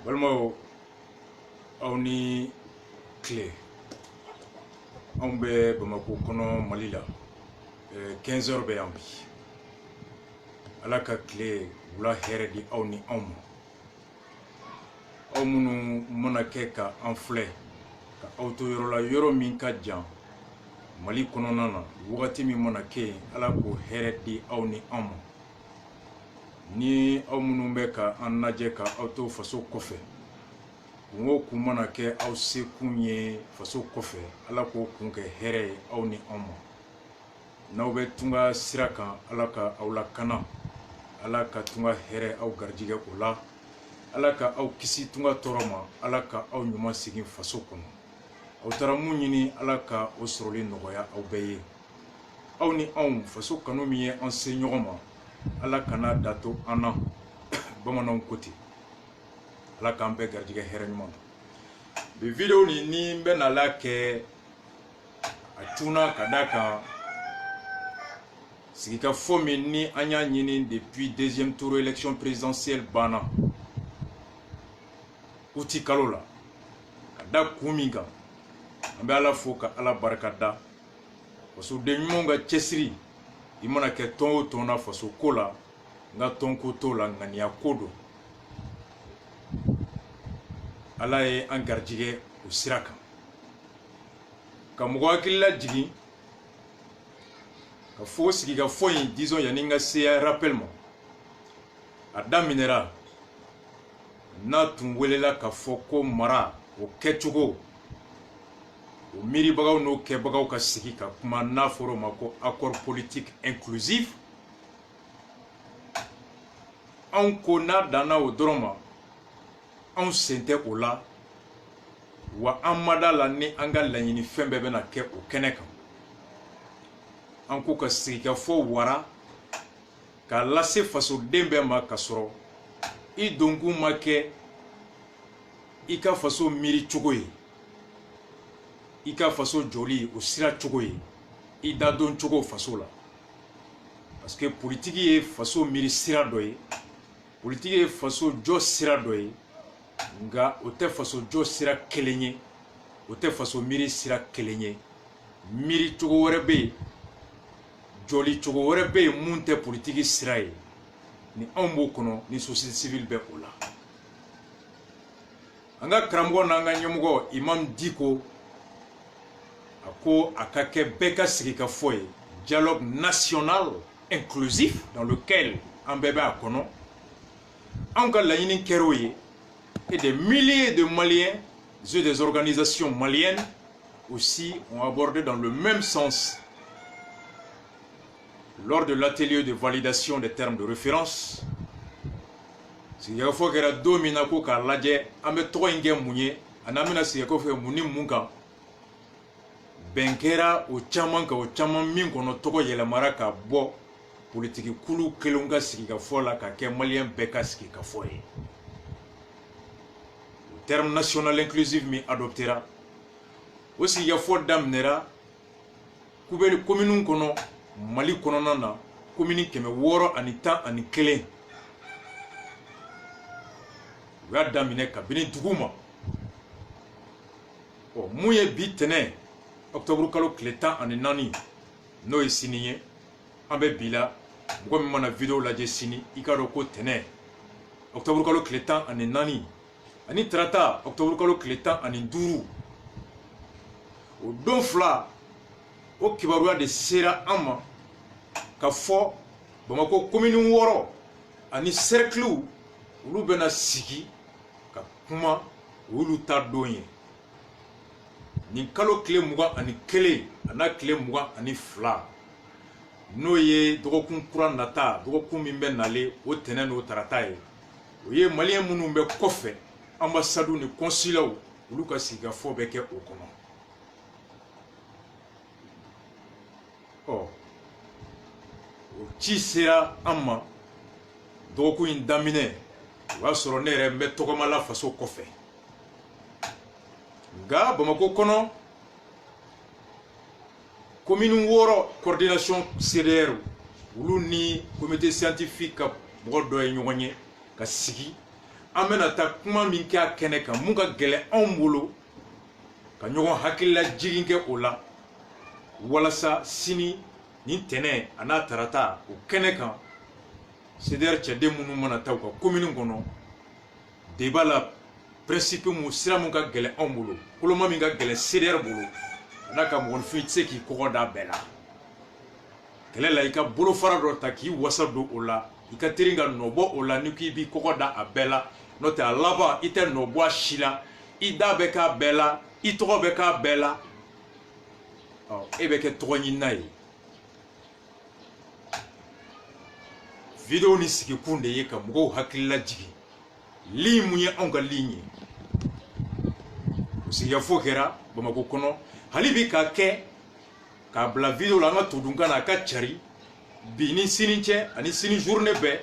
walma aw ni clé on be Bamako kono Mali la 15 heures be ambi ala ka clé wula hɛrɛ di aw ni anw ma aw minnu mana kɛ ka an filɛ ka aw to yɔrɔ la yɔrɔ min ka jan Mali kɔnɔna na wagati min mana kɛ ala ko hɛrɛ di aw ni anw ma ni aw minnu bɛ ka an lajɛ ka aw to faso kɔfɛ kungo kun mana kɛ aw sekun ye faso kɔfɛ ala ko kun kɛ hɛrɛ ye aw ni anw ma n'aw bɛ tunga sira kan ala ka aw lakana ala ka tunga hɛrɛ aw garijigɛ o la ala ka aw kisi tunga tɔɔrɔ ma ala ka aw ɲuman segin faso kɔnɔ aw taara mun ɲini ala ka o sɔrɔli nɔgɔya aw bɛɛ ye aw ni anw faso kanu min ye an se ɲɔgɔn ma ala kana dato an na bamananw ko ten ala k'an bɛɛ garijigɛ hɛrɛ ɲuman na bi video ni bɛ nala kɛ a tuna ka da kan sigikafɔ min ni an y'a ɲini depuis deuxième tour élection présidentielle banna uti kalo la ka da kun min kan an bɛ ala fo ka ala barika da fasoden ɲumanw ka cɛsiri i mana kɛ tɔn o tɔn na faso ko la n ka tɔn ko t'o la ŋaniya ko don ala ye an garijigɛ o sira kan ka mɔgɔ hakili la jigin ka fo sigikafɔ in disons yanni n ka se rappel ma a daminɛra n'a tun welela ka fɔ ko mara o kɛcogo o miiribagaw n'o kɛbagaw ka sigi ka kuma n'a fɔra o ma ko accord politique inclusif anw ko n'a danna o dɔrɔn ma anw sen tɛ o la wa an ma da la ni an ka laɲini fɛn bɛɛ bɛna kɛ o kɛnɛ kan an ko ka sigikafɔ wara k'a lase fasoden bɛɛ ma ka sɔrɔ i donkun ma kɛ i ka faso miiri cogo ye i ka faso jɔli o sira cogo ye i dadon cogo faso la parce que politique ye faso miiri sira dɔ ye politique ye faso jɔ sira dɔ ye nga o tɛ faso jɔ sira kelen ye o tɛ faso miiri sira kelen ye miiri cogo wɛrɛ bɛ yen jɔli cogo wɛrɛ bɛ yen mun tɛ politique sira ye ni anw b'o kɔnɔ ni société civile bɛ o la an ka karamɔgɔ n'an ka ɲɛmɔgɔ Imam Diko a ko a ka kɛ bɛɛ ka sigikafɔ ye dialogue national inclusif dans lequel an bɛɛ bɛ a kɔnɔ anw ka laɲini kɛr'o ye et des milliers de Maliens et des organisations maliennes aussi ont abordé dans le même sens lors de l'atelier de validation des termes de référence. Sigikafɔ kɛra don min na ko k'a lajɛ an bɛ tɔgɔ in kɛ mun ye ani an bɛna sigikafɔ kɛ mun ni mun kan bɛn kɛra o caman kan o caman min kɔnɔ tɔgɔ yɛlɛmara ka bɔ politiki kulu kelenw ka sigikafɔ la ka kɛ maliyɛn bɛɛ ka sigikafɔ ye o terme national inclusif min adoptera o sigikafɔ daminɛra kominiw kɔnɔ Mali kɔnɔna na komini 611 u y'a daminɛ kabini dugu ma mun ye bi tɛnɛ octobre kalo tile 14 n'o ye sini ye an bɛ bi la mɔgɔ min mana video lajɛ sini i ka dɔn ko tɛnɛ octobre kalo tile 14 ani tarata octobre kalo tile 15 o don fila o kibaruya de sera an ma ka fɔ Bamako commune 6 ani cercle olu bɛna sigi ka kuma olu ta don ye nin kalo tile 21 ana tile 22 n'o ye dɔgɔkun kura nata dɔgɔkun min bɛ nale o tɛnɛ n'o tarata ye o ye maliyɛn minnu bɛ kɔfɛ ambassades ni consulaires olu ka sigikafɔ bɛ kɛ o kɔnɔ o ci sera an ma dɔgɔkun in daminɛ o y'a sɔrɔ ne yɛrɛ n bɛ tɔgɔmala faso kɔfɛ nka Bamako kɔnɔ commune 6 coordination CDR olu ni comité scientifique ka mɔgɔ dɔ ye ɲɔgɔn ye ka sigi an bɛna taa kuma min kɛ a kɛnɛ kan mun ka gɛlɛn anw bolo ka ɲɔgɔn hakilila jigin kɛ o la walasa sini ni tɛnɛ a n'a tarata o kɛnɛ kan CDR cɛden minnu mana taa u ka commune kɔnɔ débat la principe mun sira mun ka gɛlɛn anw bolo koloma min ka gɛlɛn CDR bolo n'a ka mɔgɔnifin tɛ se k'i kɔgɔ da bɛɛ la kɛlɛ la i ka bolofara dɔ ta k'i wasa don o la i ka teri ka nɔbɔ o la ni k'i b'i kɔgɔ da a bɛɛ la n'o tɛ a laban i tɛ nɔbɔ a si la i da bɛ k'a bɛɛ la i tɔgɔ bɛ k'a bɛɛ la e bɛ kɛ tɔgɔ ɲinina ye video ni sigikun de ye ka mɔgɔw hakilila jigin ligne mun ye anw ka ligne ye sigikafo kɛra Bamako kɔnɔ hali bi ka kɛ k'a bila video la an ka todunkan na a ka cari bi ni sini cɛ ani sini journée bɛɛ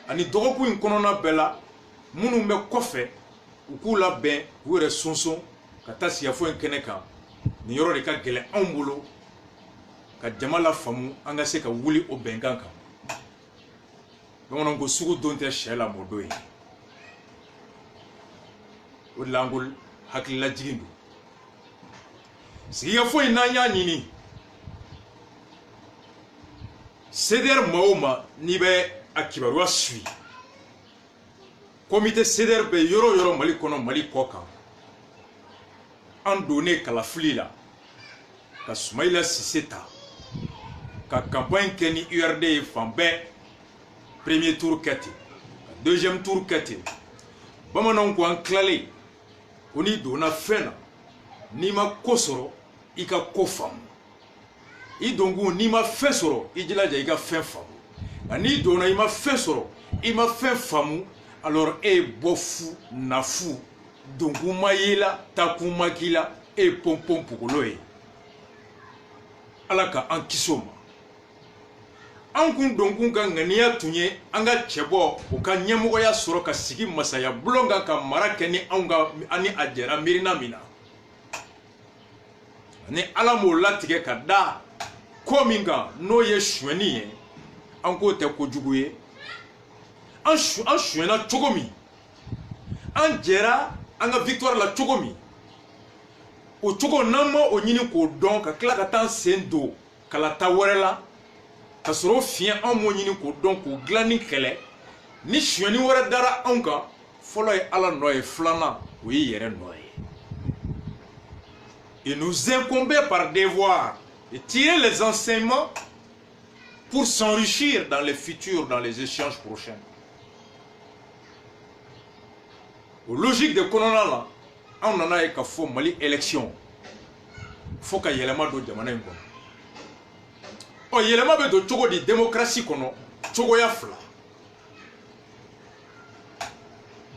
ani dɔgɔkun in kɔnɔna bɛɛ la minnu bɛ kɔfɛ u k'u labɛn k'u yɛrɛ sɔnsɔn ka taa sigikafo in kɛnɛ kan nin yɔrɔ de ka gɛlɛn anw bolo ka jama la faamu an ka se ka wuli o bɛnkan kan bamananw ko sugu don tɛ sɛ la mɔ don ye o de la an ko hakilila jigin don sigikafo in n'an y'a ɲini CDR maa o maa n'i bɛ a kibaruya suit comité CDR bɛ yɔrɔ o yɔrɔ Mali kɔnɔ Mali kɔ kan an donnen kalafili la ka Sumayila Sise ta ka campagne kɛ ni URD ye fan bɛɛ premier tour kɛ ten ka deuxième tour kɛ ten bamananw ko an tilalen ko n'i donna fɛn na n'i ma ko sɔrɔ i ka ko faamu i donkun n'i ma fɛn sɔrɔ i jilaja i ka fɛn faamu nka n'i donna i ma fɛn sɔrɔ i ma fɛn faamu alors e ye bɔ fu na fu donkun ma y'i la takun ma k'i la e ye pɔnpɔn pugolo ye ala ka an kisi o ma an kun donkun ka ŋaniya tun ye an ka cɛbɔ u ka ɲɛmɔgɔya sɔrɔ ka sigi masaya bulon kan ka mara kɛ ni anw ka ani a jɛra miirina min na ni ala m'o latigɛ ka da ko min kan n'o ye suɲɛni ye an k'o tɛ kojugu ye an suɲɛna cogo min an jɛra an ka victoire la cogo min o cogo n'an ma o ɲini k'o dɔn ka tila ka taa sen don kalata wɛrɛ la ka sɔrɔ o fiɲɛ an m'o ɲini k'o dɔn k'o dilan ni kɛlɛ ni suɲɛni wɛrɛ dara anw kan fɔlɔ ye ala nɔ ye filanan o ye yɛrɛ nɔ ye. Il nous incombait par devoir de tirer les enseignements pour s'enrichir dans les futurs, dans les échanges prochains. Au logique de kɔnɔna la an nana ye ka fɔ Mali élection fo ka yɛlɛma don jamana in kɔnɔ. Yɛlɛma bɛ don cogo di démocratie kɔnɔ cogoya fila.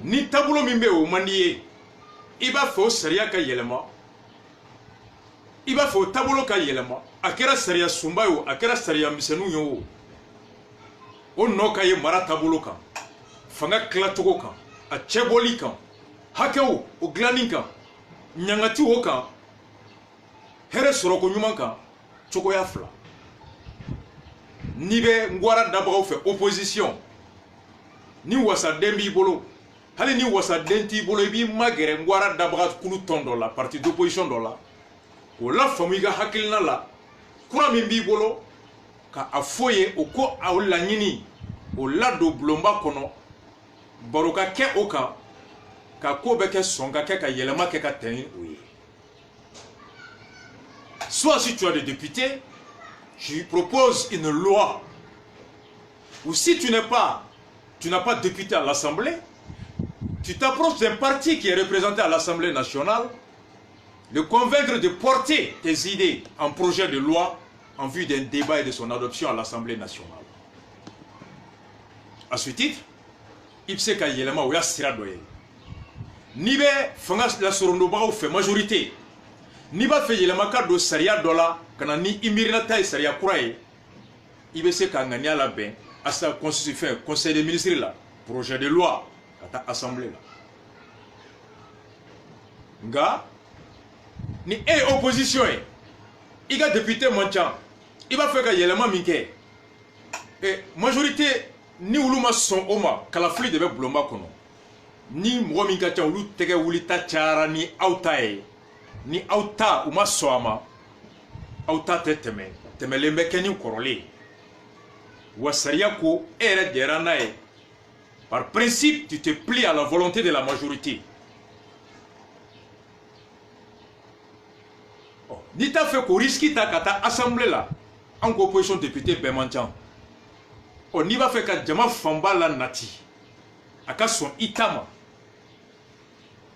Ni taabolo min bɛ o man di ye i b'a fɛ o sariya ka yɛlɛma i b'a fɛ o taabolo ka yɛlɛma a kɛra sariya sunba ye o a kɛra sariya misɛnninw ye o nɔ ka ye mara taabolo kan fanga tilacogo kan a cɛbɔli kan hakɛw o dilanni kan ɲangati o kan hɛrɛ sɔrɔko ɲuman kan cogoya fila. N'i bɛ ngwara dabagaw fɛ opposition ni wasaden b'i bolo hali ni wasaden t'i bolo i b'i magɛrɛ ngwara dabaga kulu tɔn dɔ la parti d'opposition dɔ la o la faamu i ka hakilina la kura min b'i bolo ka a fɔ ye o ko a laɲini o ladon bulonba kɔnɔ baro ka kɛ o kan ka ko bɛ kɛ sɔn ka kɛ ka yɛlɛma kɛ ka tɛn o ye. Soit si tu as des députés, je propose une loi. Ou si tu n'as pas de député à l'Assemblée, tu t'approches d'un parti qui est représenté à l'Assemblée nationale, le convaincre de porter tes idées en projet de loi en vue d'un débat et de son adoption à l'Assemblée nationale. À ce titre, il sait qu'il y a un siradoye. Ni be fanga la sorondobagaw fait majorité. Ni ba fait yelema ka do sariya dɔ la kana ni imirina ta sariya kura ye i bɛ se ka ŋaniya labɛn à sa constitution conseil des ministres la projet de loi ka taa assemblée la nga ni e opposition ye i ka député man ca i b'a fɛ ka yɛlɛma min kɛ majorité ni olu ma sɔn o ma kalafili de bɛ bulonba kɔnɔ ni mɔgɔ min ka ca olu tɛgɛ wulita cayara ni aw ta ye ni aw ta u ma sɔn a ma aw ta tɛ tɛmɛ tɛmɛlen bɛ kɛ ni kɔrɔlen wa sariya ko e yɛrɛ jɛra n'a ye par principe tu te plies à la volonté de la majorité n'i t'a fɛ k'o risque ta ka taa assemblée la an ko opposition député bɛɛ man ca n'i b'a fɛ ka jama fanba la nati a ka sɔn i ta ma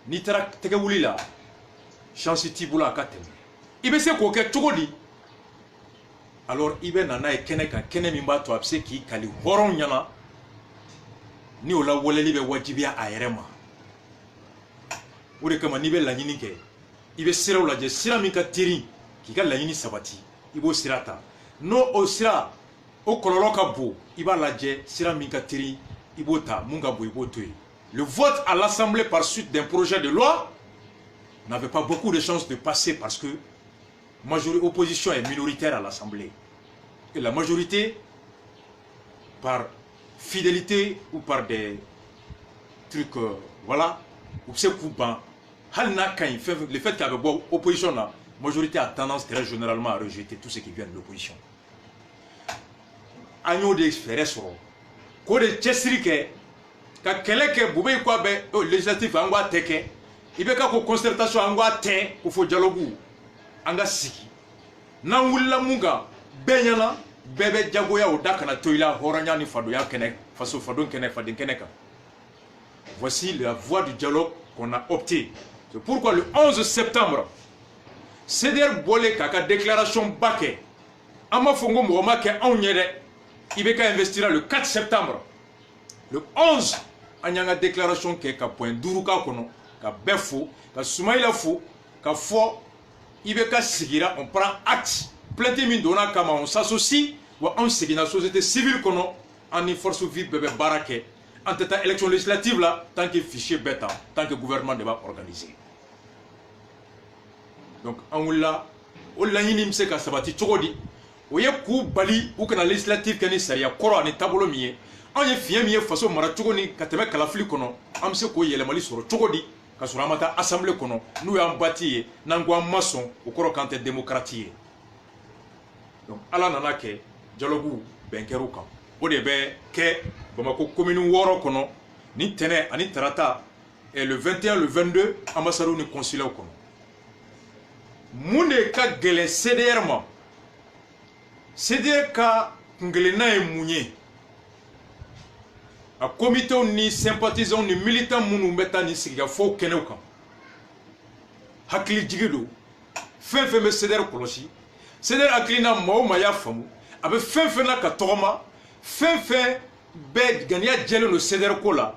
n'i taara tɛgɛ wuli la chance t'i bolo a ka tɛmɛ i bɛ se k'o kɛ cogo di alors i bɛ na n'a ye kɛnɛ kan kɛnɛ min b'a to a bɛ se k'i kali hɔrɔnw ɲɛna ni o lawaleli bɛ wajibiya a yɛrɛ ma o de kama n'i bɛ laɲini kɛ i bɛ siraw lajɛ sira min ka teri k'i ka laɲini sabati i b'o sira ta n'o o sira o kɔlɔlɔ ka bon i b'a lajɛ sira min ka teri i b'o ta mun ka bon i b'o to yen. Le vote à l'Assemblée par suite d'un projet de loi n'avait pas beaucoup de chances de passer parce que l'opposition est minoritaire à l'Assemblée. Et la majorité, par fidélité ou par des trucs, voilà, ou c'est coupant, le fait qu'il y avait beaucoup d'opposition, la majorité a tendance très généralement à rejeter tout ce qui vient de l'opposition. Agneau de faire ça, quoi de Chessrique, ka kɛlɛ kɛ bube yi kwa bɛ législatif an k'a tɛ kɛ i bɛ ka ko concertation an k'a tɛ ko fo dialogue an ka sigi n'an wulila mun kan bɛɛ ɲɛna bɛɛ bɛ jagoya o da kana to i la hɔrɔnya ni fadoya kɛnɛ faso faden kɛnɛ kan. Voici la voie du dialogue qu'on a opté. C'est pourquoi le 11 septembre CDR bɔlen k'a ka déclaration ba kɛ an ma fɔ n ko mɔgɔ ma kɛ anw ɲɛ dɛ i bɛ ka investira le 4 septembre. Le 11 an y'an ka déclaration kɛ ka point 5 k'a kɔnɔ ka bɛɛ fo ka Soumaïla fo ka fɔ i bɛ ka sigira on prend acte plainte min donna kama on s'associe wa anw seginna société civile kɔnɔ an ni force vive bɛɛ bɛ baara kɛ an tɛ taa élection législative la tant que fichier bɛɛ ta tant que gouvernement de b'a organiser. Donc an wulila o laɲini bɛ se ka sabati cogo di o ye k'u bali u kana législative kɛ ni sariya kɔrɔ ani taabolo min ye. An ye fiɲɛ min ye faso mara cogo ni ka tɛmɛ kalafili kɔnɔ an bɛ se k'o yɛlɛmali sɔrɔ cogo di ka sɔrɔ an ma taa assemblée kɔnɔ n'u y'an bati ye n'an ko an ma sɔn o kɔrɔ k'an tɛ démocrate ye. Donc ala nana kɛ dialogue bɛn kɛr'u kan o de bɛ kɛ Bamako commune 6 kɔnɔ ni tɛnɛ ani tarata le 21 le 22 ambassades ni consulaires kɔnɔ. Mun de ka gɛlɛn CDR ma CDR ka kungelenna ye mun ye a comité ni sympathisants ni militants minnu bɛ taa ni sigikafɔw kɛnɛw kan hakili jigi don fɛn fɛn bɛ CDR kɔlɔsi CDR hakilina maa o maa y'a faamu a bɛ fɛn fɛn na ka tɔgɔma fɛn fɛn bɛɛ ganiya jɛlen don CDR ko la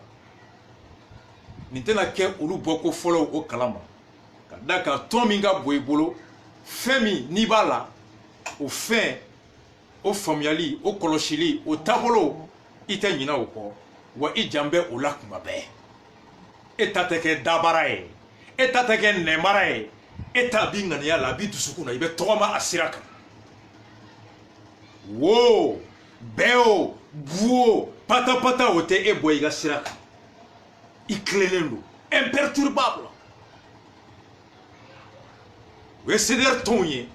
nin tɛna kɛ olu bɔko fɔlɔ o kalama ka da kan tɔn min ka bon i bolo fɛn min n'i b'a la o fɛn o faamuyali o kɔlɔsili o taabolo i tɛ ɲinɛ o kɔ wa i jan bɛ o la kuma bɛɛ e ta tɛ kɛ dabara ye e ta tɛ kɛ nɛmara ye e ta b'i ŋaniya la a b'i dusukun na i bɛ tɔgɔma a sira kan wo bɛɛ o bu o patapata o tɛ e bɔ i ka sira kan i tilennen don imperturbable o ye CDR tɔnw ye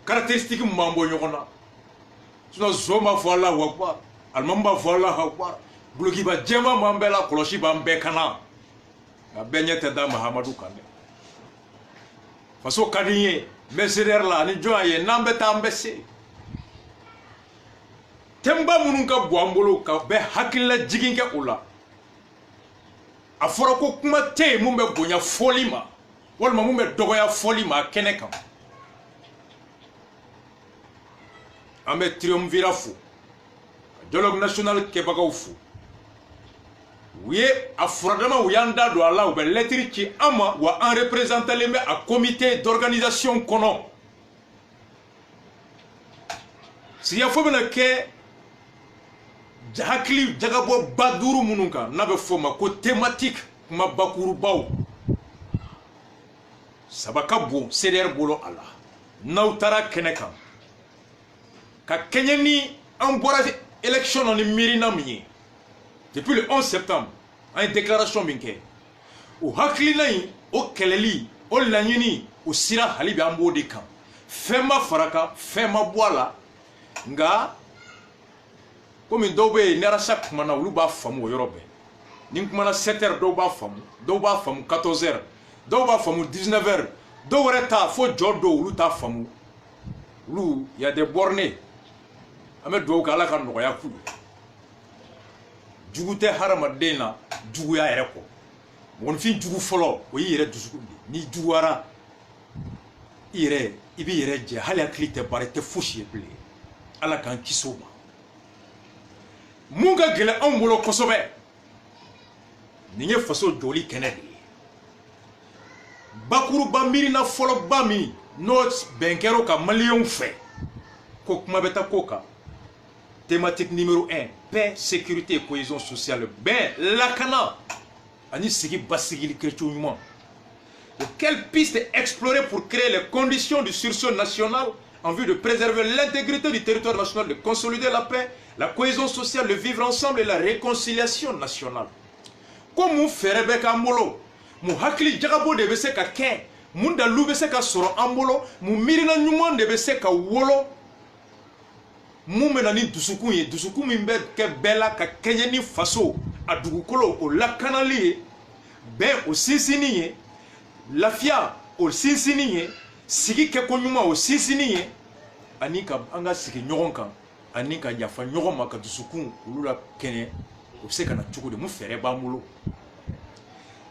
caractéristique min b'an bɔ ɲɔgɔn na sinon zo ma fɔ Alahu Akbar alimami b'a fɔ Alahu Akbar bulokiba jɛman b'an bɛɛ la kɔlɔsi b'an bɛɛ kana nka bɛɛ ɲɛ tɛ da Mahamadu kan dɛ faso ka di n ye n bɛ CDR la ani jɔn ye n'an bɛ taa an bɛ se thèmeba minnu ka bon an bolo ka bɛɛ hakilila jigin kɛ o la a fɔra ko kuma tɛ yen mun bɛ bonya fɔli ma walima mun bɛ dɔgɔya fɔli ma kɛnɛ kan an bɛ triumvirat fo dialogue national kɛbagaw fo u ye a furadama u y'an da don a la u bɛ lettre ci an ma wa an représentalen bɛ a comité d'organisation kɔnɔ sigikafɔ bɛna kɛ hakili jagabɔ ba 5 minnu kan n'a bɛ fɔ ma ko thématique kuma bakurubaw saba ka bon CDR bolo a la n'aw taara kɛnɛ kan ka kɛɲɛ ni an bɔra élection na ni miirina min ye depuis le 11 septembre an ye déclaration min kɛ o hakilina in o kɛlɛli o laɲini o sira hali bi an b'o de kan fɛn ma fara kan fɛn ma bɔ a la nka komi dɔw bɛ yen ni arasa kumana olu b'a faamu o yɔrɔ bɛɛ ni n kumana 7 heures dɔw b'a faamu 14 heures dɔw b'a faamu 19 heures dɔw wɛrɛ ta fo jɔ dɔw olu t'a faamu olu y a des bornés an bɛ dugawu kɛ ala ka nɔgɔya k'u ye jugu tɛ hadamaden na juguya yɛrɛ kɔ mɔgɔninfin jugu fɔlɔ o y'i yɛrɛ dusukun de n'i juguyara i b'i yɛrɛ jɛ hali hakili tɛ baara i tɛ fosi ye bilen ala k'an kisi o ma mun ka gɛlɛn anw bolo kosɛbɛ nin ye faso jɔli kɛnɛ de ye bakuruba miirina fɔlɔba min n'o bɛn kɛra ka maliyɛnw fɛ ko kuma bɛ taa ko kan thématique numéro 1 paix sécurité et cohésion sociale bɛn lakana ani sigi basigili kɛcogo ɲuman quelle piste explorer pour créer les conditions du sursaut national en vue de préserver l'intégrité du territoire national, de consolider la paix, la cohésion sociale, le vivre ensemble et la réconciliation nationale. Comme nous faisons avec Ambolo, nous hakili jagabo de bese ka ken, nous dalu bese ka soro Ambolo, nous mirina nyuman de bese ka wolo, nous menani dusuku mimbe ke bela ka kenyeni faso, a dugukolo o lakanali, ben o sinsini lafia o sinsini ye, sigi ke konyuma o sinsini ye, ani ka anga sigi ɲɔgɔn kan, ani ka yafa ɲɔgɔn ma ka dusukun olu la kɛnɛ, o bɛ se ka na cogo di mun fɛɛrɛ b'an bolo.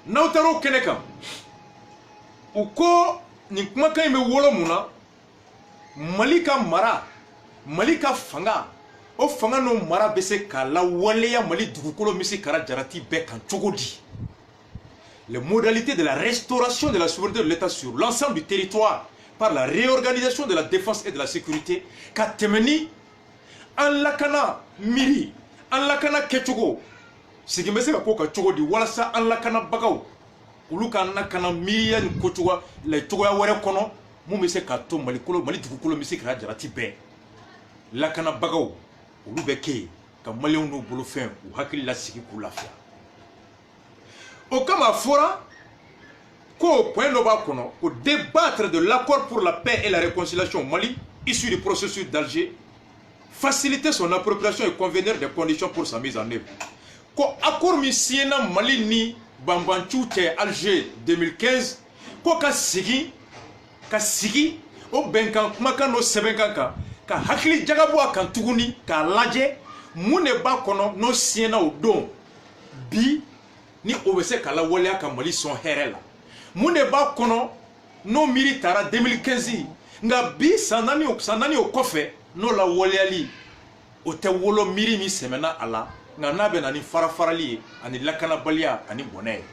N'aw taara o kɛnɛ kan, u ko nin kumakan in bɛ wolo mun na, Mali ka mara, Mali ka fanga, o fanga n'o mara bɛ se k'a lawaleya Mali dugukolo min se kara jarati bɛɛ kan cogo di. Les modalités de la restauration de la souveraineté de l'État sur l'ensemble du territoire par la réorganisation de la défense et de la sécurité ka tɛmɛni an lakana miri an lakana kɛcogo sigi bɛ se ka ko ka cogo di walasa an lakanabagaw olu ka lakana miiriya ni kocogo la cogoya wɛrɛ kɔnɔ mun bɛ se ka to Mali dugukolo bɛ se ka jarati bɛɛ lakanabagaw olu bɛ kɛ yen ka maliyɛnw n'u bolofɛn u hakili lasigi k'u lafiya. O kama fɔra ko point dɔ b'a kɔnɔ ko débattre de l'accord pour la paix et la réconciliation au Mali issu du processus d'Alger, faciliter son appropriation et convenir des conditions pour sa mise en œuvre. Ko accord min siena Mali ni Banbantiu cɛ Alger 2015 ko ka sigi o bɛnkan kumakan n'o sɛbɛnkan kan ka hakili jagabɔ a kan tuguni k'a lajɛ mun de b'a kɔnɔ n'o siena o don bi ni o bɛ se ka lawaleya ka Mali sɔn hɛrɛ la. Mun de b'a kɔnɔ n'o miiri taara 2015 nka bi san naani o kɔfɛ n'o lawaleyali o tɛ wolo miiri min sɛmɛna a la nka n'a bɛ na ni farafarali ye ani lakanabaliya ani bɔnɛ ye.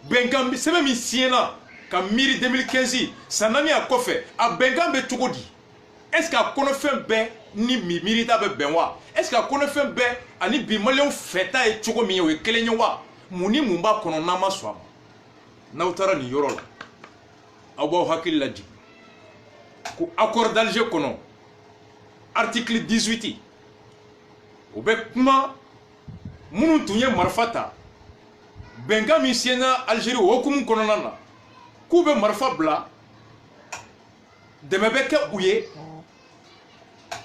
Bɛnkan sɛbɛn min siɲɛna ka miiri 2015 san naani a kɔfɛ a bɛnkan bɛ cogo di? Est-ce que a kɔnɔfɛn bɛɛ ni miirita bɛ bɛn wa? Est-ce que a kɔnɔfɛn bɛɛ ani bi maliyɛnw fɛta ye cogo min ye o ye kelen ye wa? Mun ni mun b'a kɔnɔ n'an ma sɔn a ma? N'aw taara nin yɔrɔ la aw b'aw hakili lajigin ko accord d'Alger kɔnɔ article 18 o bɛ kuma minnu tun ye marifa ta bɛnkan min siɲɛna Algérie o hukumu kɔnɔna na k'u bɛ marifa bila dɛmɛ bɛ kɛ u ye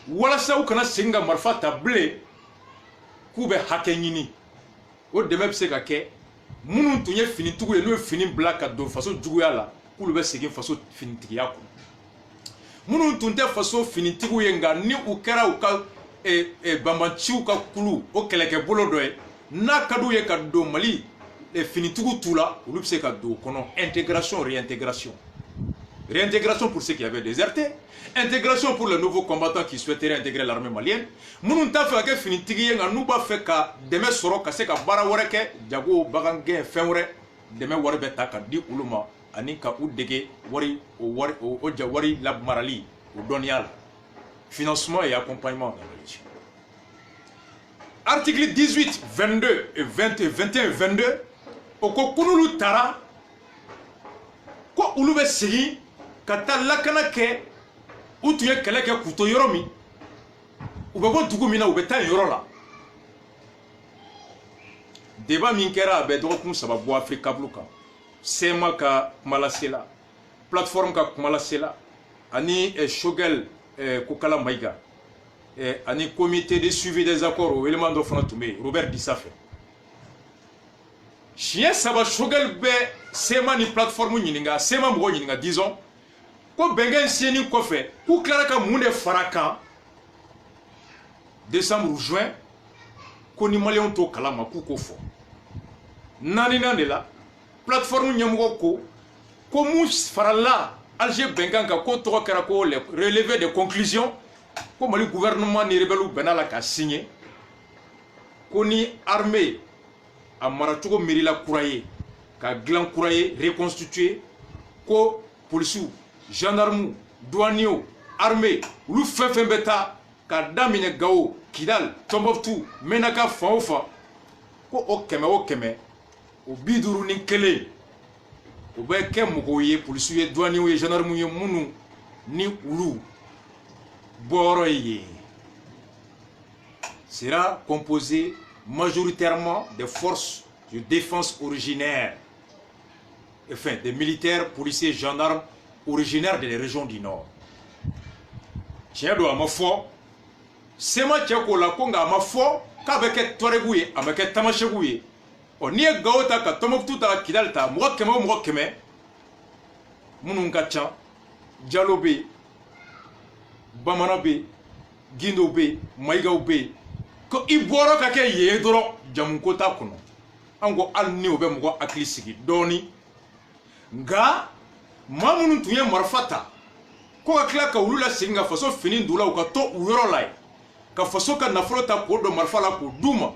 walasa u kana segin ka marifa ta bilen k'u bɛ hakɛ ɲini o dɛmɛ bɛ se ka kɛ minnu tun ye finitigiw ye n'u ye fini bila ka don faso juguya la k'olu bɛ segin faso finitigiya kɔnɔ minnu tun tɛ faso finitigiw ye nka ni u kɛra u ka banbanciw ka kulu o kɛlɛkɛbolo dɔ ye n'a ka d'u ye ka don Mali finitigiw t'u la olu bɛ se ka don o kɔnɔ intégration réintégration pour ceux qui avaient déserté, intégration pour les nouveaux combattants qui souhaiteraient intégrer l'armée malienne. Nous t'a fait que finitigi nga nous ba fait ka deme soro ka se ka bara wɛrɛ kɛ jago bagan gɛn fɛn wɛrɛ deme wari bɛ ta ka di olu ma ani ka u dege wari la marali o dɔnniya la financement et accompagnement dans la région. Article 18, 22 et 21 22 o ko kunulu tara ko olu bɛ segin ka taa lakana kɛ u tun ye kɛlɛ kɛ k'u to yɔrɔ min u bɛ bɔ dugu min na u bɛ taa yɔrɔ la débat minkera be dɔgɔkun saba bɔ Afrika bulu kan sema ka kuma lase la plateforme ka kuma lase la ani Shogel Kokala Maïga ani comité de suivi des accords o élément dɔ fana tun bɛ yen Robert Dissafe siɲɛ saba Shogel bɛ sema ni plateforme ɲininka sema mɔgɔ ɲininka disons ko bɛnkɛ senni kɔfɛ k'u tilara ka mun de fara kan décembre ou juin ko ni maliyɛnw to kalama k'u k'o fɔ naaninan de la plateforme ɲɛmɔgɔ ko mun farala Alger bɛnkan kan ko tɔgɔ kɛra ko les relevés de conclusion ko Mali gouvernement ni rebelles bɛnna la ka signer ko ni armée a maracogo miirila kura ye ka dilan kura ye reconstituer ko policiers gendarmes douaniers armée olu fɛn fɛn bɛ taa ka daminɛ Gao Kidal Tombouctou Menaka fan o fan ko o kɛmɛ o 51 o bɛ kɛ mɔgɔw ye policiers ye douaniers ye gendarmes ye minnu ni olu bɔyɔrɔ ye sera composé majoritairement des forces de défense originaires, enfin des militaires, policiers, gendarmes originaires des régions du Nord. Tiens, do ma foi, c'est ma tchako la konga ma foi, qu'avec Touaregouye, avec Tamashegouye, on y est gaota ka Tombouctou ta Kidalta, moi keme, Mununkacha, Dialobe, Bamanabe, Guindobe, Maïgaobe, ko iboro ka ke ye doro jamukota kuno ango alni obe mugo aklisigi doni nga mamunu tunye marfata ko ka kla ka ulula singa faso fini ndula ka to uyoro lai ka faso ka nafrota ko do marfala ko duma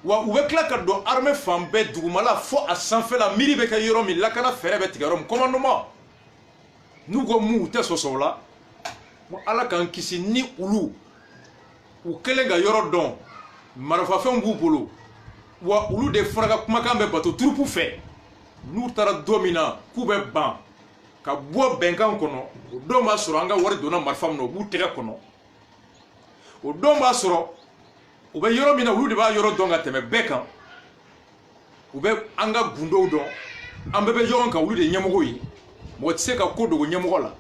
wa ube kla ka do armée fambe dugumala fo a sanfɛ la miri be ka yoro mi lakana fere be tigarom commandement nugo mu te sosola mo ala kan kisi ni ulu u kelen ka yɔrɔ dɔn marifafɛnw b'u bolo wa olu de fana ka kumakan bɛ bato turupu fɛ n'u taara don min na k'u bɛ ban ka bɔ bɛnkan kɔnɔ o don b'a sɔrɔ an ka wari donna marifa min na o b'u tɛgɛ kɔnɔ o don b'a sɔrɔ u bɛ yɔrɔ min na olu de b'a yɔrɔ dɔn ka tɛmɛ bɛɛ kan u bɛ an ka gundow dɔn an bɛɛ bɛ ɲɔgɔn kan olu de ɲɛmɔgɔ ye mɔgɔ tɛ se ka ko dogo ɲɛmɔgɔ la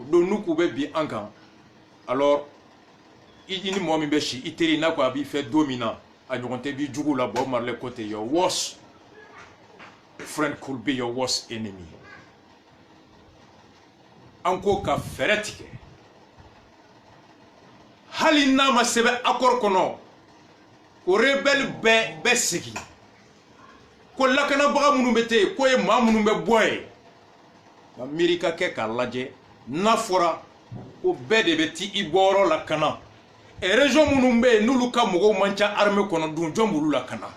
o don n'u k'u bɛ bin an kan alors i ni mɔgɔ min bɛ si i teri n'a ko a b'i fɛ don min na a ɲɔgɔn tɛ b'i jugu la Bob Marley côté your worst friend could be your worst enemy an ko ka fɛɛrɛ tigɛ hali n'a ma sɛbɛn accord kɔnɔ o rebelle bɛ segin ko lakanabaga minnu bɛ ten ko ye maa minnu bɛ bɔ yen nka miiri ka kɛ k'a lajɛ n'a fɔra ko bɛɛ de bɛ ti i bɔyɔrɔ la ka na région minnu bɛ yen n'olu ka mɔgɔw man ca armée kɔnɔ dun jɔn b'olu la ka na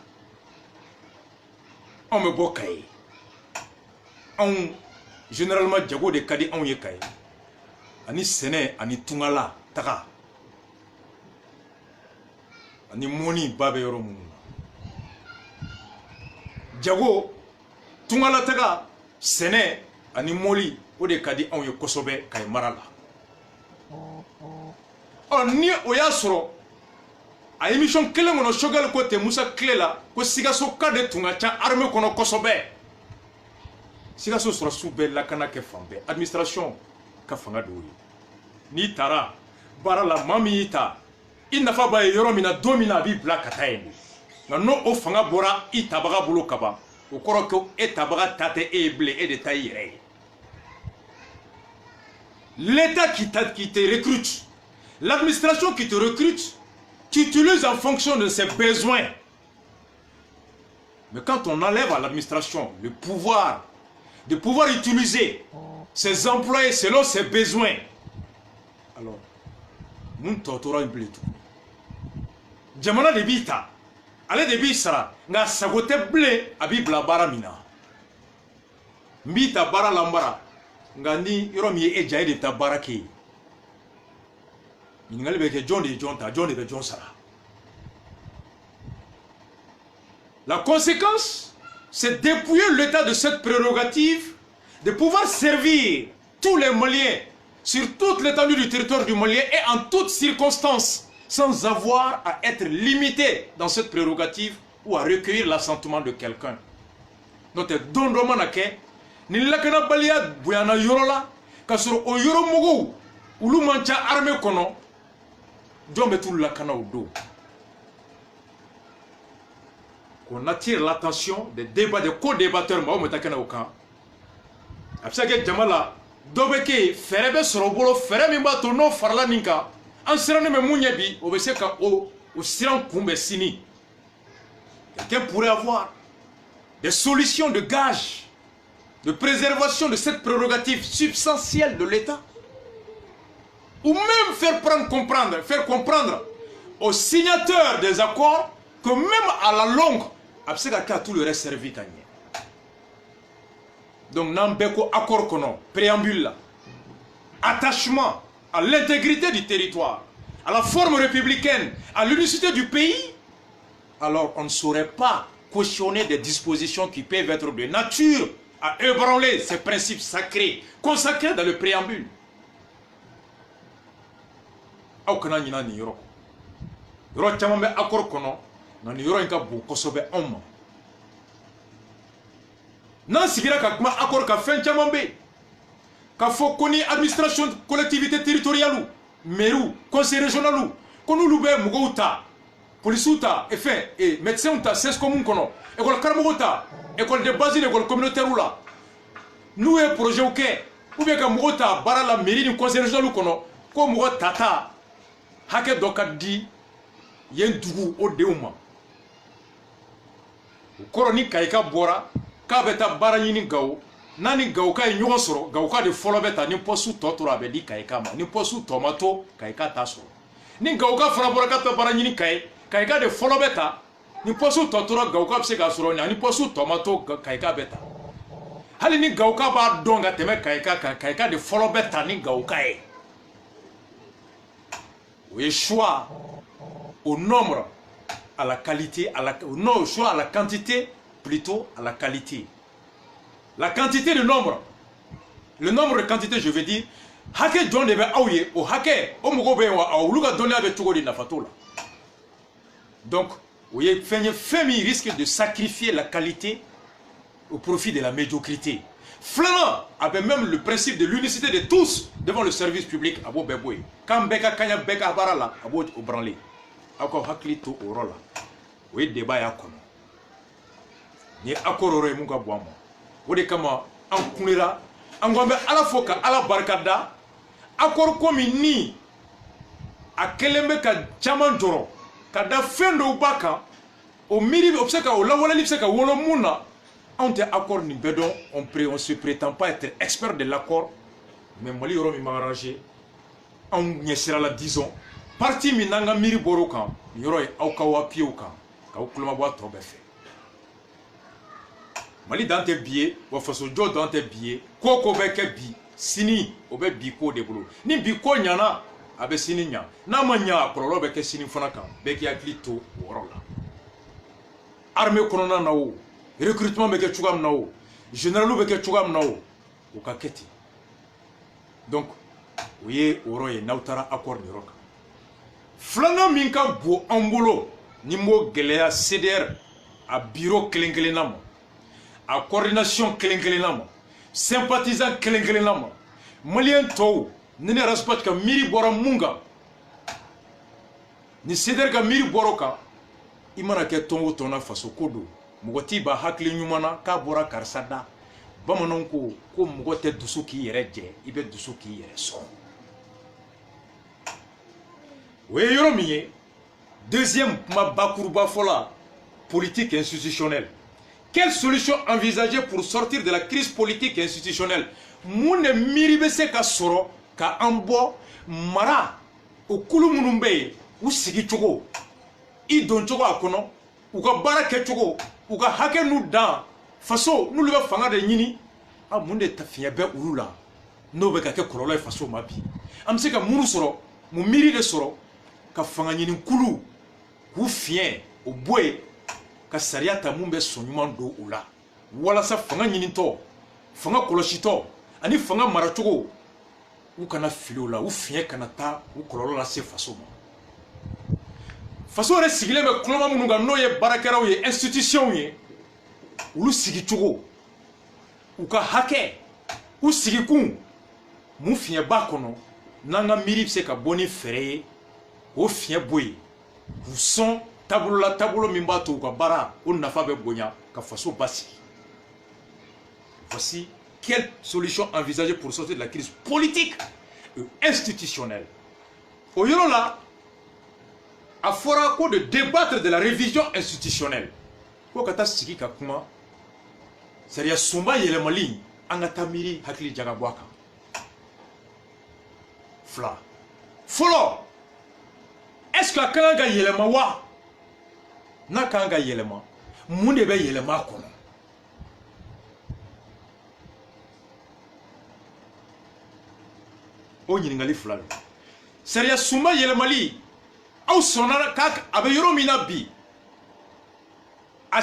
anw bɛ bɔ Kayi anw généralement jago de ka di anw ye Kayi ani sɛnɛ ani tungala taga ani mɔni ba bɛ yɔrɔ minnu na jago tungala taga sɛnɛ ani mɔli o de ka di anw ye kosɛbɛ Kayi mara la ni o y'a sɔrɔ a émission kelen kɔnɔ Shogel ko ten Musa tile la ko Sikaso ka de tun ka ca armée kɔnɔ kosɛbɛ Sikaso sɔrɔsiw bɛɛ lakana kɛ fan bɛɛ administration ka fanga dɔw ye n'i taara baara la maa min y'i ta i nafa b'a ye yɔrɔ min na don min na a b'i bila ka taa yen nka n'o o fanga bɔra i tabaga bolo ka ban o kɔrɔ ko e tabaga ta tɛ e ye bilen e de ta i yɛrɛ ye l'État qui te recrute, l'administration qui te recrute, tu utilises en fonction de ses besoins. Mais quand on enlève à l'administration le pouvoir de pouvoir utiliser ses employés selon ses besoins, alors, nous torturons plus tout. Jamana de bita, ale de bisara, nga sagote ble abibla bara mina. Mbita bara lambara. Ngani yoro mi e jaye de ta baraki ngali be ke jonde jonta jonde be jonsara. La conséquence, c'est dépouiller l'État de cette prérogative de pouvoir servir tous les Maliens sur toute l'étendue du territoire du Malien et en toutes circonstances sans avoir à être limité dans cette prérogative ou à recueillir l'assentiment de quelqu'un. Donc, don manake, ni lakana balia buyana yorola, kasoro o yoro mogo, ulu mancha armée kono, jombe tout lakana ou do. Qu'on attire l'attention des débats, des co-débatteurs, ma ometakana au camp. Absake Jamala, dobeke, ferebe sorobolo, ferebe mbato no farla ninka, ansirane me munyebi, obeseka o siran kumbe sini. Quelqu'un pourrait avoir des solutions de gage, de préservation de cette prérogative substantielle de l'État. Ou même faire comprendre aux signataires des accords que même à la longue, Abseka tout le reste servi Kanye. Donc, Nambeko accord kono, préambule, attachement à l'intégrité du territoire, à la forme républicaine, à l'unicité du pays, alors on ne saurait pas cautionner des dispositions qui peuvent être de nature à ébranler ces principes sacrés, consacrés dans le préambule. Aukana nina ni yoro. Yoro chamambe accord kono, na ni yoro inka bu kosobe omma. Nan sigira ka kuma accord ka fen chamambe. Ka fo koni administration collectivité territoriale, meru, conseil régional, konu lube mugouta, polisuta, et médecin ta, c'est commun kono, école karamogota, école de base, école communautaire ou là. Nous un projet ok, ou bien ka mugota bara la mairie du conseil régional kono, ko mugota tata, hake dokadi, yen dugu o deuma. Koroni kaika bora, ka beta bara nyini gawo. Nani gauka yi ɲɔgɔn sɔrɔ gauka de fɔlɔ bɛ ta ni pɔsu tɔ tora a bɛ di kayika ma ni pɔsu tɔ ma to kayika t'a sɔrɔ ni gauka fana bɔra ka taa baara ɲini kayika de fɔlɔ bɛ ta ni pɔsu tɔ tora gauka bɛ se k'a sɔrɔ ni pɔsu tɔ ma to kayika bɛ ta hali ni gauka b'a dɔn ka tɛmɛ kayika kan kayika de fɔlɔ bɛ ta ni gauka ye o ye choix au nombre à la qualité non choix à la quantité plutôt à la qualité. La quantité de nombre, le nombre de quantité, je veux dire, hake John de Aouye, ou hake, au Mugobe, ou Luga donné avec Togo de Nafatola. Donc, vous voyez, Femi risque de sacrifier la qualité au profit de la médiocrité. Flana avait même le principe de l'unicité de tous devant le service public à Bobeboué. Quand Beka Kanya Beka Barala, à Bob Obranlé, encore Haklito au Rola. Vous voyez, débat à Kono. Ni Akorore Mugabouamo. Ode kama an kunira an gombe ala foka ala barkada akor komi ni a kelembe ka chaman joro ka da fendo baka o miri obseka o lawala lipseka wolo muna on te accord ni bedon on se prétend pas être expert de l'accord mais mali yoro mi m'arranger on nyesira la disons parti mi nanga miri borokan yoro e awkawa piuka ka ukuluma bwa tobe fe Mali dans tes billets, ou façon jo dans tes billets, koko beke bi, sini, obe biko de bolo. Ni biko nyana, abe sini nya. Na manya, kololo beke sini fonaka, beke yaklito, worola. Armée konona nao, recrutement beke chugam nao, généralu beke chugam nao, ukaketi. Donc, oye, oroye, nautara accord ni roka. Flana minka bo ambolo, ni mo gelea CDR, a bureau klengelenamo. A coordination kelenkelenama sympathisant kelenkelenama malien to nene raspat ka miri bora munga ni seder ka miri boroka imana ke tongo tona faso kodo mugoti ba hakli nyumana ka bora karsada bamanon ko mugote dusu ki yere je ibe dusu ki yere so we yoromiye deuxième ma bakurba fola politique institutionnelle. Quelle solution envisager pour sortir de la crise politique et institutionnelle? Moune miribe se ka soro ka ambo mara o kulu munumbe ou sigi chogo i don chogo akono ou ka bara ke chogo ou ka hake nu dan faso nu leba fanga de nyini a munde tafiya be urula no be ka ke kololo faso mabi am se ka munu soro mu miri de soro ka fanga nyini kulu ku fien o boy ka sariya ta mun bɛ sɔn ɲuman don o la walasa fanga ɲinitɔ fanga kɔlɔsitɔ ani fanga maracogo u kana fili o la u fiɲɛ kana taa u kɔlɔlɔ lase faso ma façon yɛrɛ sigilen bɛ kuloma minnu kan n'o ye baarakɛlaw ye institution ye olu sigicogo u ka hakɛ u sigikun mun fiɲɛ b'a kɔnɔ n'an ka miiri bɛ se ka bɔ ni fɛɛrɛ ye o fiɲɛ bɔ yen k'u sɔn taabolo la taabolo min b'a to u ka baara o nafa bɛ bonya ka faso basigi. Voici quelle solution envisager pour sortir de la crise politique et institutionnelle. Au yɔrɔ la a fɔra ko de débattre de la révision institutionnelle ko ka taa sigi ka kuma sariya sunba yɛlɛmali an ka taa miiri hakili jaga bɔ a kan. Fila fɔlɔ est-ce que a ka kan ka yɛlɛma wa n'a ka kan ka yɛlɛma mun de bɛ yɛlɛma a kɔnɔ. O ɲininkali fila de sariya sunba yɛlɛmali aw sɔnna k'a a bɛ yɔrɔ min na bi a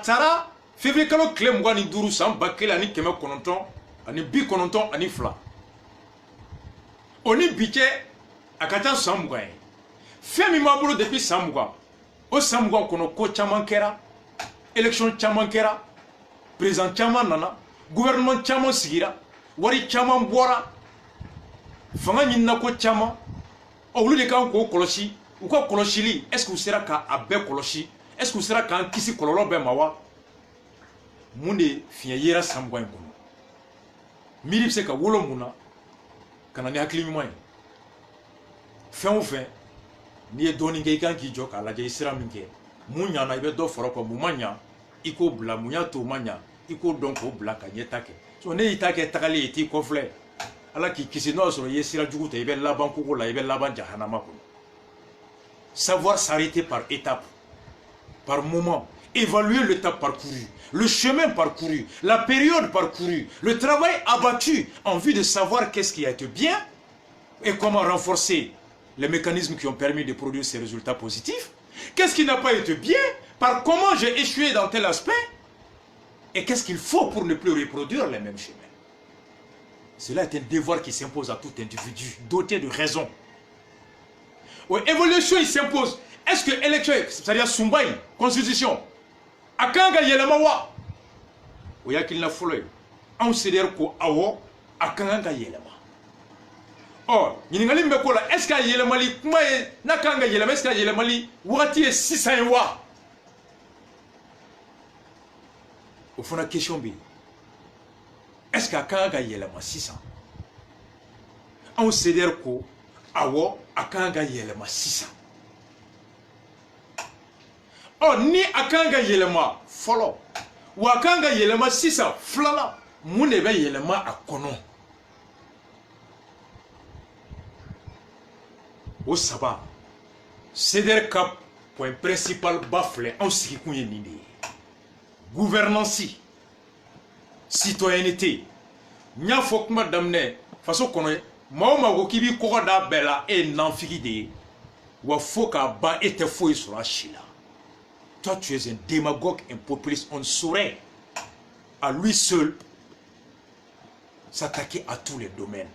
taara février kalo tile 25 san 1992 o ni bi cɛ a ka ca san 20 ye fɛn min b'a bolo depuis san 20 o san 20 kɔnɔ ko caman kɛra élection caman kɛra président caman nana gouvernement caman sigira wari caman bɔra fanga ɲinina ko caman olu de kan k'o kɔlɔsi u ka kɔlɔsili est-ce que u sera k'a bɛɛ kɔlɔsi est-ce que u sera k'an kisi kɔlɔlɔ bɛɛ ma wa mun de fiɲɛ yera san 20 in kɔnɔ miiri bɛ se ka wolo mun na ka na ni hakili ɲuman ye fɛn o fɛn n'i ye dɔɔnin kɛ i kan k'i jɔ k'a lajɛ i sera min kɛ mun ɲana i bɛ dɔ fara o kan mun ma ɲa i k'o bila mun y'a to o ma ɲa i k'o dɔn k'o bila ka ɲɛta kɛ ne y'i ta kɛ tagali ye i t'i kɔfilɛ ala k'i kisi n'o y'a sɔrɔ i ye sira jugu ta i bɛ laban kogo la i bɛ laban jahanama kɔnɔ. Savoir s'arrêter par étapes, par moment, évaluer le temps parcouru, le chemin parcouru, la période parcourue, le travail abattu en vue de savoir qu'est-ce qui a été bien et comment renforcer les mécanismes qui ont permis de produire ces résultats positifs. Qu'est-ce qui n'a pas été bien, par comment j'ai échoué dans tel aspect et qu'est-ce qu'il faut pour ne plus reproduire les mêmes chemins. Cela est un devoir qui s'impose à tout individu doté de raison. Oui, évolution il s'impose. Est-ce que l'élection, c'est-à-dire Sumbaï, constitution, a quand il y a le mawa, ou y a qu'il n'a foulé, on se dit qu'au awo, a quand il y a le mawa. Or, il y a une chose, est-ce qu'il y a le mali, n'a quand il y a le mali, est-ce qu'il y a le mali, ou a-t-il 600 wa? Au fond, la question est, est-ce qu'il y a le mali 600? On se dit qu'au awo, a quand il y a le mali 600. Oh, ni akanga yelema follow wakanga yelema sisa flala munebe yelema akono o saba ceder cap point principal bafle en siki kunye nini gouvernance citoyenneté nya fokma damne faso kono maoma go kibi ko da bela e nanfiki de wa foka ba ete foi sur la chila. Toi, tu es un démagogue, un populiste. On saurait à lui seul s'attaquer à tous les domaines.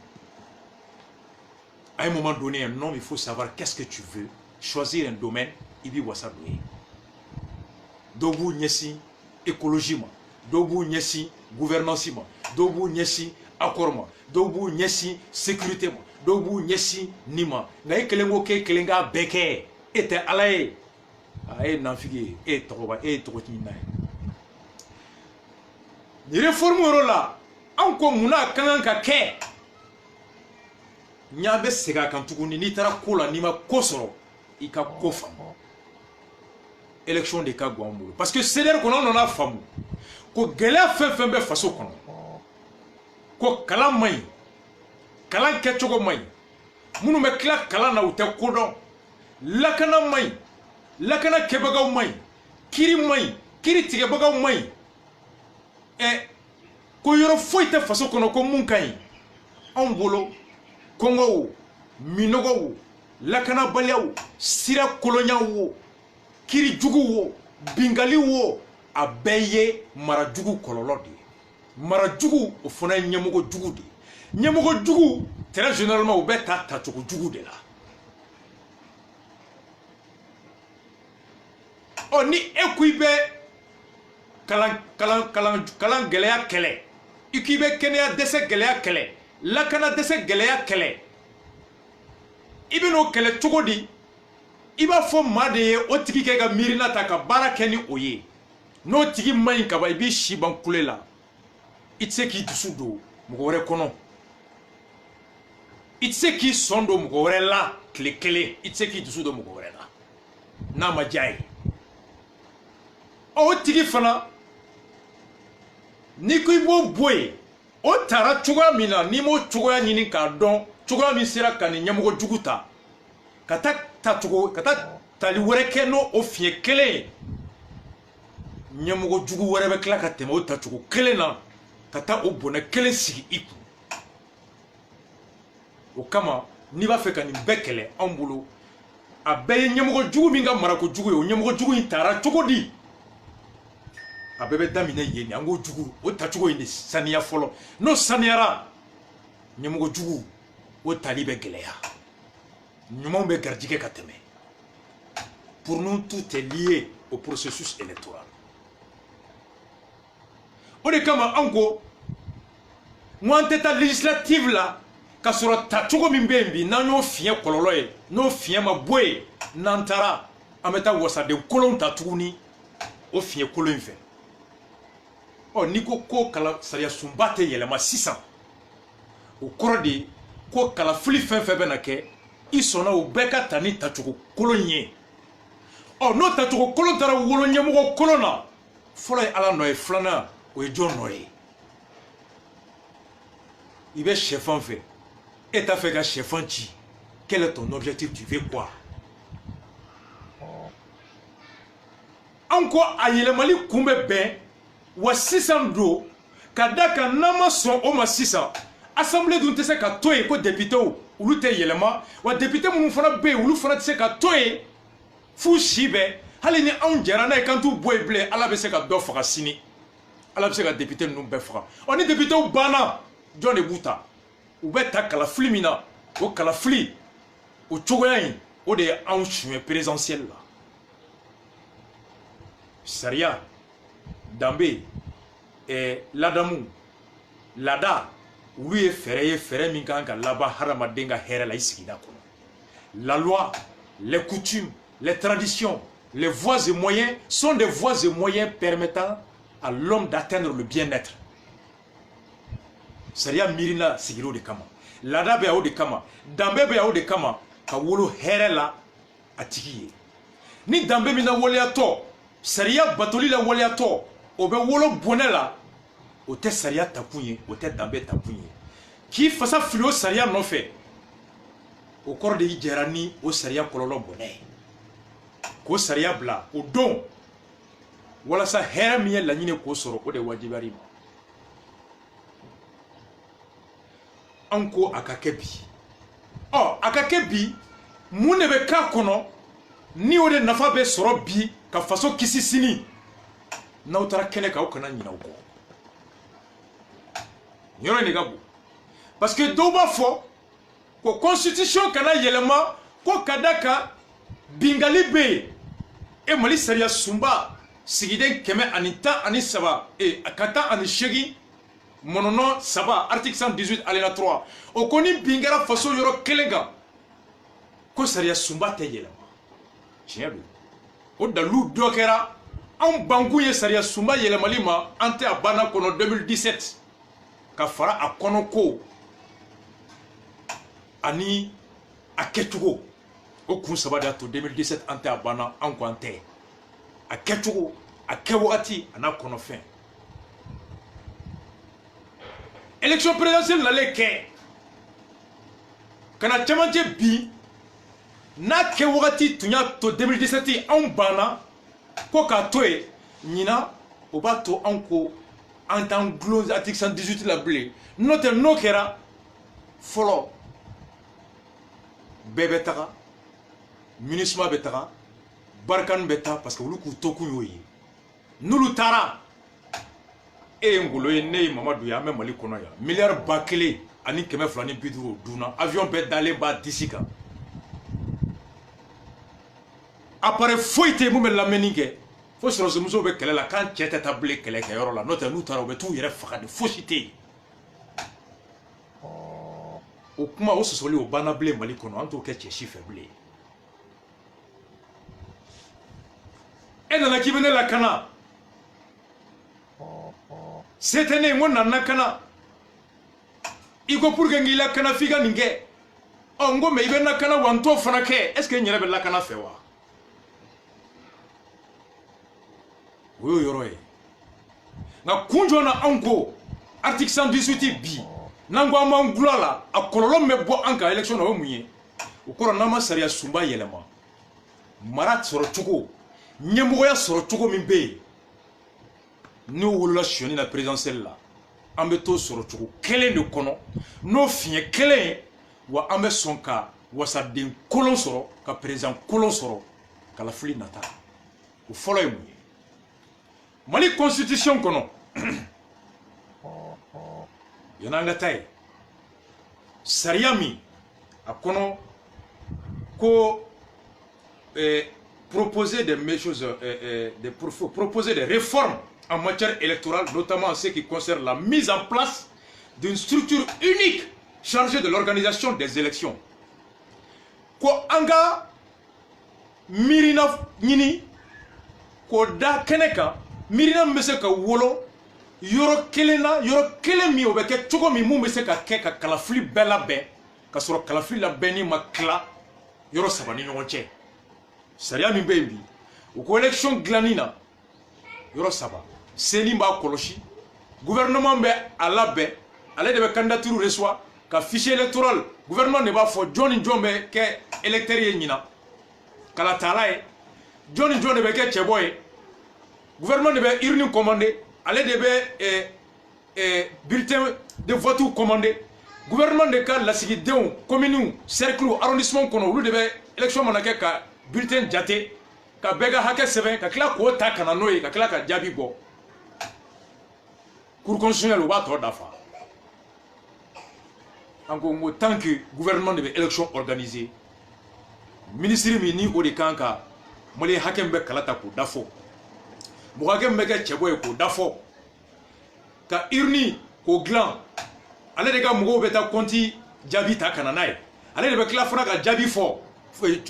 À un moment donné, un homme, il faut savoir qu'est-ce que tu veux. Choisir un domaine, il dit wasa doué. Dobu nyesi écologie, dobu nyesi gouvernance, dobu nyesi accord, dobu nyesi sécurité, dobu nyesi nima. Naï kelengo ke kelenga beke était alaye. Et n'enfigue et trop ni réforme là encore muna kan ka ke nyabe sega kan tuguni ni tara kola ni ma kosoro ika kofa élection de ka gwambo parce que c'est d'ailleurs qu'on en a famu ko gela fe be faso kono ko kala may kala ke chogo may munu me kla kala na ute kodon lakana may lakana kebagaw may kiri tigebagaw may ko yoro foita faso kono ko mun kay on bolo kongo minogo lakana balyaw sira kolonya wo kiri jugu wo bingali wo abeye marajugu kololodi marajugu o fona nyemogo jugu de nyemogo jugu très généralement o beta ta jugu de la ɔ ni e ko i bɛ kalan gɛlɛya kɛlɛ i k'i bɛ kɛnɛya dɛsɛ gɛlɛya kɛlɛ lakana dɛsɛ gɛlɛya kɛlɛ i bɛ n'o kɛlɛ cogo di i b'a fɔ maa de ye o tigi kɛ ka miirina ta ka baara kɛ ni o ye n'o tigi man ɲi ka ban i b'i si ban kule la i tɛ se k'i dusu don mɔgɔ wɛrɛ kɔnɔ i tɛ se k'i sɔn don mɔgɔ wɛrɛ la tile kelen i tɛ se k'i dusu don mɔgɔ wɛrɛ la n'a ma diya ye o tigi fana n'i ko i b'o bɔ yen o taara cogoya min na n'i m'o cogoya ɲini k'a dɔn cogoya min sera ka nin ɲɛmɔgɔ jugu ta ka taa tali wɛrɛ kɛ n'o o fiɲɛ kelen ye ɲɛmɔgɔ jugu wɛrɛ bɛ tila ka tɛmɛ o tacogo kelen na ka taa o bɔnɛ kelen sigi i kun o kama n'i b'a fɛ ka nin bɛɛ kɛlɛ anw bolo a bɛɛ ye ɲɛmɔgɔ jugu min ka marako jugu ye o ɲɛmɔgɔ jugu in taara cogo di a bɛɛ bɛ daminɛ yen an k'o jugu o tacogo in de saniya fɔlɔ n'o saniyara ɲɛmɔgɔ jugu o tali bɛ gɛlɛya ɲumanw bɛ garijɛgɛ ka tɛmɛ pour nous tout est lié au processus électoral o de kama an ko n an tɛ taa législative la ka sɔrɔ tacogo min bɛ yen bi n'an y'o fiɲɛ kɔlɔlɔ ye n'o fiɲɛ ma bɔ yen n'an taara an bɛ taa wasaden kolon ta tuguni o fiɲɛ kolon in fɛ ɔ n'i ko sariya sunba tɛ yɛlɛma sisan o kɔrɔ de ko kalafili fɛn fɛn bɛ na kɛ i sɔnna o bɛɛ ka ta ni tacogo kolon ye ɔ n'o tacogo kolon taara wolo ɲɛmɔgɔ kolon na fɔlɔ ye ala nɔ ye filanan o ye jɔn nɔ ye i bɛ sɛfan fɛ e t'a fɛ ka sɛfan ci quel est ton objectif tu veux quoi an ko a yɛlɛmali kun bɛ bɛn wa sisan don ka da kan n'an ma sɔn o ma sisan assemblée dun tɛ se ka to yen ko députéw olu tɛ yɛlɛma wa député minnu fana bɛ yen olu fana tɛ se ka to yen f'u si bɛɛ hali ni anw jɛra n'a ye k'an t'u bɔ yen bilen ala bɛ se ka dɔ faga sini ala bɛ se ka député ninnu bɛɛ faga ɔ ni députéw banna jɔn de b'u ta u bɛ ta kalafili min na o kalafili o cogoya in o de ye anw suɲɛ présidentielle la sariya danbe ladamu laada olu ye fɛɛrɛ min kan ka laban hadamaden ka hɛrɛ la i sigida kɔnɔ la loi les coutumes les traditions les voies et moyens sont des voies et moyens permettant à l'homme d'atteindre le bien-être sariya miirina sigira o de kama laada bɛ yan o de kama danbe bɛ yan o de kama ka wolo hɛrɛ la a tigi ye ni danbe min na waleyatɔ sariya batoli la waleyatɔ o bɛ wolo bɔnɛ la o tɛ sariya takun ye o tɛ danbe takun ye k'i fasa fili o sariya nɔfɛ o kɔrɔ de y'i jɛra ni o sariya kɔlɔlɔ bɔnɛ ye k'o sariya bila o don walasa hɛrɛ min ye laɲini k'o sɔrɔ o de wajibiyara i ma an ko a ka kɛ bi ɔ a ka kɛ bi mun de bɛ k'a kɔnɔ ni o de nafa bɛ sɔrɔ bi ka faso kisi sini n'aw taara kɛnɛ kan aw kana ɲinɛ o kɔ yɔrɔ in de ka bon parce que dɔw b'a fɔ ko constitution kana yɛlɛma ko ka da kan bingali bɛ yen e mali sariya sunba sigiden 113 ka taa ani 8 mɔnɔnɔ 3 article 118 alinéa 3 o ko ni bin kɛra faso yɔrɔ kelen kan ko sariya sunba tɛ yɛlɛma tiɲɛ don o dalilu dɔ kɛra anw bankun ye sariya sunba yɛlɛmali ma an tɛ a banna kɔnɔ 2017 ka fara a kɔnɔ ko ani a kɛcogo o kun saba de y'a to 2017 an tɛ a banna an ko an tɛ a kɛcogo a kɛ wagati a n'a kɔnɔfɛn élection présidentielle nalen kɛ kana camancɛ bi n'a kɛ wagati tun y'a to 2017 anw banna ko k'a to yen ɲina o b'a to anw ko an t'an gulon article 118 la bilen n'o tɛ n'o kɛra fɔlɔ bɛɛ bɛ taga MINUSMA bɛ taga Barikani bɛ taa parce que olu k'u to kun y'o ye n'olu taara e ye Ngolo ye ne ye Mamadu ye an bɛ Mali kɔnɔ yan miliyari 1,000 ani 250 o dunna avion bɛɛ dalen b'a disi kan appareil foyi tɛ mun bɛ lamɛnni kɛ fo sɔrɔsimusow bɛ kɛlɛ la k'an cɛ tɛ taa bilen kɛlɛkɛyɔrɔ la n'o tɛ n'u taara u bɛ t'u yɛrɛ faga de fosi tɛ yen o kuma o sɔsɔli o banna bilen Mali kɔnɔ an t'o kɛ cɛ si fɛ bilen e nana k'i bɛ ne lakana se tɛ ne ye n ko nana lakana i ko pour que n k'i lakana f'i ka nin kɛ n ko mais i bɛ lakana wa n t'o fana kɛ est ce que n yɛrɛ bɛ lakana fɛ wa o y'o yɔrɔ ye nka kun jɔn na anw ko article 118 bi n'an ko an b'an gulɔ a la a kɔlɔlɔ min bɛ bɔ an kan élection na o ye mun ye o kɔrɔ n'an ma sariya sunba yɛlɛma mara sɔrɔ cogo ɲɛmɔgɔya sɔrɔ cogo min bɛ yen n'o wolola sonyani na présidentielle la an bɛ t'o sɔrɔ cogo kelen de kɔnɔ n'o fiɲɛ kelen ye wa an bɛ sɔn ka wasaden kolon sɔrɔ ka président kolon sɔrɔ kalafili nata o fɔlɔ ye mun ye Mali constitution kɔnɔ yan'an ka taa ye sariya min a kɔnɔ ko proposer proposer des réformes en matière électorale, notamment en ce qui concerne la mise en place d'une structure unique chargée de l'organisation des élections. Ko anga mirina nyini ko da keneka mirina mbese ka wolo yoro kelena yoro kele mi obeke choko mi mu mbese ka ke ka kalafili bela be ka soro kalafili la beni makla yoro sabani nyonche sariya min be bi o ko election glanina yoro saba seni ba koloshi gouvernement be ala be ale de be candidature reçoit ka fichier électoral gouvernement ne ba fo Johnny Jombe ke électeur ye nyina kala tala e Johnny Jombe be ke cheboy gouvernement ne be urne commandé ale de be bulletin de vote commandé gouvernement de ka lasigi dew commune cercle arrondissement kono olu de be élection manake ka bulletin jate ka bega hake seben ka kila ko ta kana noye ka kila ka jabi bo cour constitutionnelle ba to dafa en tant que gouvernement de élection organisée ministre mi ni o de kanka mole hakem be kalata ko dafo mo hakem be ke cheboy ko dafo ka urni ko glan ale de ka mo be ta konti jabi ta kana nay ale de be kila fana ka jabi fo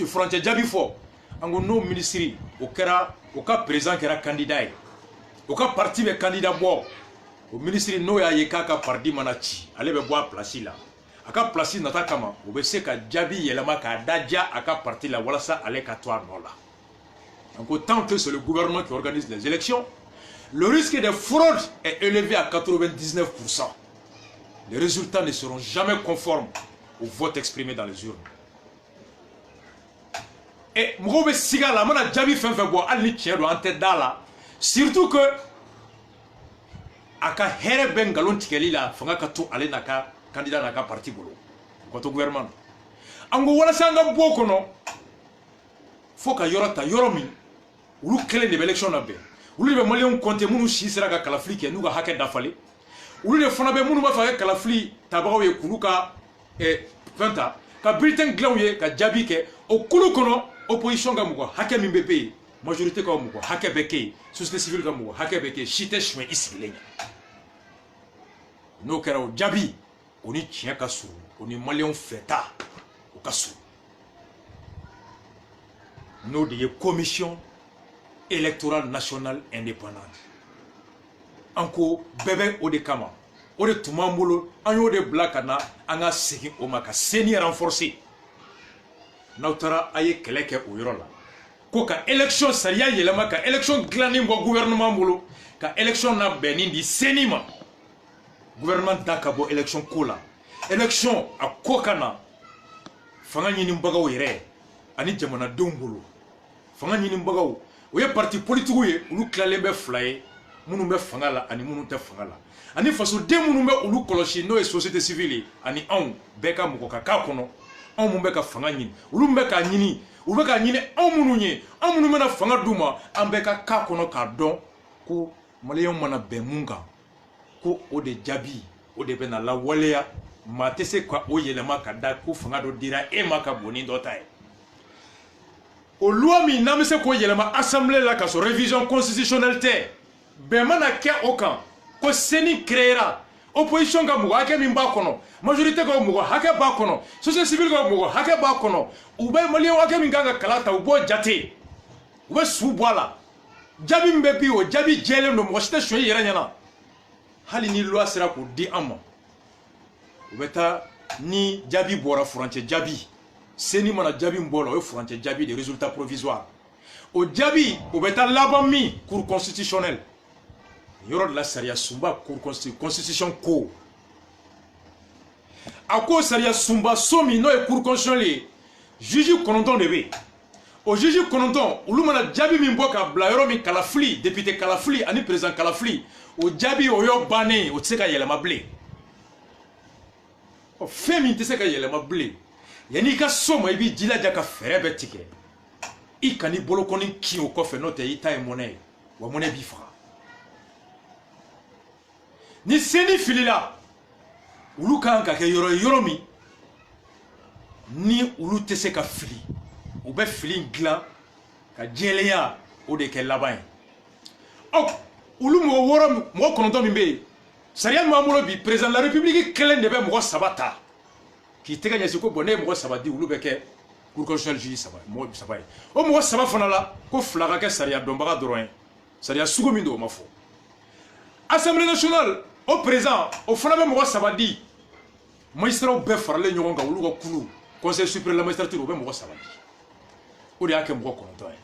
frontière jabi fo ango no ministry o kera o ka président kera candidat o ka parti be candidat bo o ministry no ya ye ka parti manachi ale be bo place la aka place nata kama o be se ka jabi yelama ka daja aka parti la wala sa ale ka toi no la donc autant que c'est le gouvernement qui organise les élections le risque de fraude est élevé à 99%. Les résultats ne seront jamais conformes au vote exprimé dans les urnes. Et Mouroube Sigala, mana jabi fin bo ali tiendo en tête dala. Surtout que aka here ben galon tikeli la fanga ka to ale naka candidat naka parti bolo. Koto gouvernement. Ango wala sanga boko no. Foka yorata yoromi. Ulu kele de élection na be. Ulu be malion compte munu shisira ka kalafli ke nuga hake dafale. Ulu de fona be munu ba fa kalafli tabawo ye kuluka fanta ka bulletin glan ye ka jabi ke o kulu kono opposition ga mugo hake mimbepe majorité ka mugo hake beke société civile ga mugo hake beke chite chwe isilenya no kera o jabi oni tien ka suru oni malion feta o ka suru no de commission électorale nationale indépendante anko bébé o de kama o de tumambolo anyo de blakana anga segi o maka seni renforcer nautara aye keleke o yoro la ko ka élection sariya yelema ka élection glani bo gouvernement bolo ka élection na benin di senima gouvernement dakabo élection kola élection a kokana fanga nyini mbagaw yere ani jamana dombolo fanga nyini mbagaw o ye parti politique ye ulu klalembe flaye munu be fanga la ani munu te fanga la ani faso de munu be ulu koloshi no e société civile ani on beka muko ka kono on mun be ka fanga nyini ulu be ka nyini u be ka nyini on munu nye on munu mena fanga duma an be ka kono ka don ko malion mana be munga ko o de jabi o de bena la waleya ma tese kwa o yelema ka da ko fanga do dira e maka boni do tay o loi min n'an bɛ se k'o yɛlɛma assemblée la ka sɔrɔ révision constitutionnelle tɛ bɛn mana kɛ o kan ko CENI créera opposition ka mɔgɔ hakɛ min b'a kɔnɔ majorité ka mɔgɔ hakɛ b'a kɔnɔ société civile ka mɔgɔ hakɛ b'a kɔnɔ u bɛ maliyɛn hakɛ min kan ka kala ta u b'o jate u bɛ su bɔ a la jaabi min bɛ bi o jaabi jɛlen don mɔgɔ si tɛ sɔn i yɛrɛ ɲɛna hali ni loi sera k'o di an ma u bɛ taa ni jaabi bɔra furancɛ jaabi CENI mana jaabi min bɔ la o ye furancɛ jaabi de résultat provisoire o jaabi o bɛ taa laban min cour constitutionnelle yɔrɔ de la sariya sunba cour constitution ko a ko sariya sunba so min n'o ye cour constitutionnelle ye juge 9 de bɛ o juge 9 olu mana jaabi min bɔ ka bila yɔrɔ min kalafili député kalafili ani président kalafili o jaabi o y'o bannen o tɛ se ka yɛlɛma bilen ɔ fɛn min tɛ se ka yɛlɛma bilen yanni i ka so ma i b'i jilaja ka fɛɛrɛ bɛɛ tigɛ i kan'i bolokɔni kin o kɔfɛ n'o tɛ i ta ye mɔnɛ ye wa mɔnɛ b'i faga ni CENI filila olu kan ka kɛ yɔrɔ ye yɔrɔ min ni olu tɛ se ka fili u bɛ fili dilan ka jɛlenya o de kɛ laban ye ɔ olu mɔgɔ 9 min bɛ yen sariya min b'an bolo bi président de la république kelen de bɛ mɔgɔ 3 ta k'i tɛgɛ ɲɛsin ko bɔn ne ye mɔgɔ 3 di olu bɛ kɛ cour constitutionnelle juge 3 mɔgɔ 3 ye o mɔgɔ 3 fana la ko 2 ka kɛ sariya dɔnbaga dɔrɔn ye sariya sugu min don o ma fɔ assemblée nationale o président o fana bɛ mɔgɔ 3 di magistrats bɛɛ faralen ɲɔgɔn kan olu ka kulu conseil supérieur de la magistrature o bɛ mɔgɔ 3 di o de y'a kɛ mɔgɔ 9 ye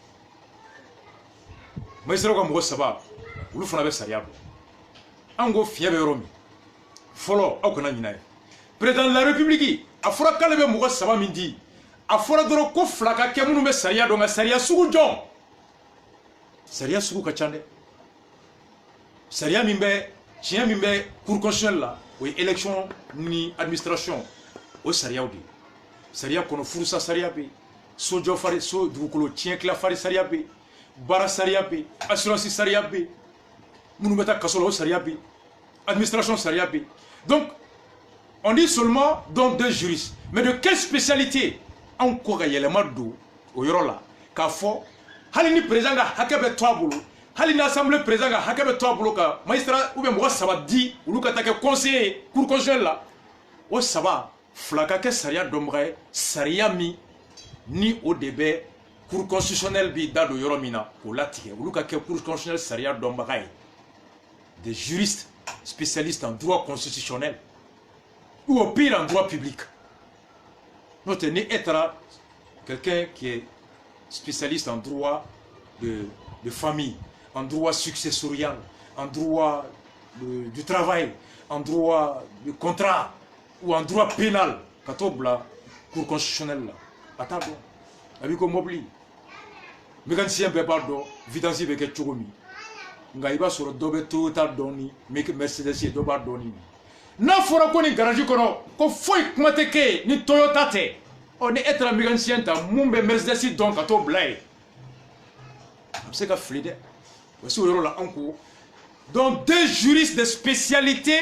magistrats ka mɔgɔ 3 olu fana bɛ sariya dɔn an ko fiɲɛ bɛ yɔrɔ min fɔlɔ aw kana ɲinɛ président de la république a fɔra k'ale bɛ mɔgɔ 3 min di a fɔra dɔrɔn ko 2 ka kɛ minnu bɛ sariya dɔn nka sariya sugu jɔn sariya sugu ka ca dɛ sariya min bɛ tiɲɛ min bɛ cour constitutionnelle la o ye élection ni administration o sariyaw de sariya kɔnɔ furusa sariya bɛ sojɔ fari so dugukolo tiɲɛ tila fari sariya bɛ baara sariya bɛ assurance sariya bɛ minnu bɛ taa kaso la o sariya bɛ administration sariya bɛ donc on dit seulement donc 2 juristes mais de quelle spécialité anw ko ka yɛlɛma don o yɔrɔ la k'a fɔ hali ni président ka hakɛ bɛ to a bolo hali ni assemblée président ka hakɛ bɛ to a bolo ka magistrat ou bien mɔgɔ 3 di olu ka taa kɛ conseiller cour constitutionnelle la o 3 2 ka kɛ sariya dɔnbaga ye sariya min ni o de bɛ cour constitutionnelle bi da don yɔrɔ min na k'o latigɛ olu ka kɛ cour constitutionnelle sariya dɔnbaga ye des juristes spécialistes en droit constitutionnel ou au pire en droit public. Notez, ni être quelqu'un qui est spécialiste en droit de famille, en droit successorial, en droit du travail, en droit du contrat ou en droit pénal. Quand on bla cour constitutionnelle là, attends, avec un mobile, mécanicien peut pas d'eau, vidansi peut être chocomi. Nga iba sur dobe Toyota doni, mais Mercedes et doba doni. N'a fɔra ko ni garage kɔnɔ ko foyi kuma tɛ kɛ ni Toyota tɛ ɔ ni e taara mécanicien ta mun bɛ Mercedes dɔn ka t'o bila yen a bɛ se ka fili dɛ voici o yɔrɔ la an ko donc 2 juristes de spécialité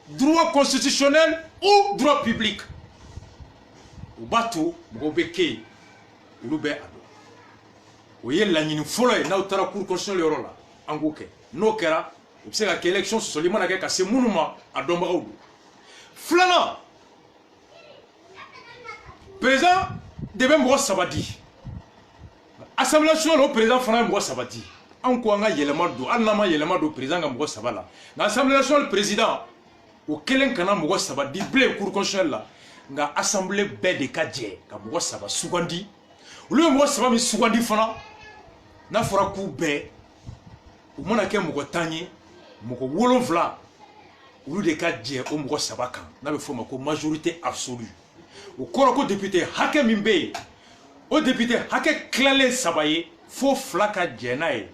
droit constitutionnel ou droit public o b'a to mɔgɔw bɛ kɛ yen olu bɛ a dɔn o ye laɲini fɔlɔ ye n'aw taara cour constitutionnelle yɔrɔ la an k'o kɛ n'o kɛra u bɛ se ka kɛ élection sɔsɔli mana kɛ ka se minnu ma a dɔnbagaw don filanan président de bɛ mɔgɔ 3 di assemblée nationale o président fana ye mɔgɔ 3 di an ko an ka yɛlɛma don hali n'an ma yɛlɛma don président ka mɔgɔ 3 la nka assemblée nationale président o kelen kana mɔgɔ 3 di bilen cour constitutionnelle la nka assemblée bɛɛ de ka jɛ ka mɔgɔ 3 sugandi olu ye mɔgɔ 3 min sugandi fana n'a fɔra k'u bɛɛ u mana kɛ mɔgɔ 10 ye mɔgɔ 7 olu de ka jɛ o mɔgɔ 3 kan n'a bɛ fɔ o ma ko majorité absolue o kɔrɔ ko député hakɛ min bɛ yen o député hakɛ tilalen 3 ye fo 2 ka jɛ n'a ye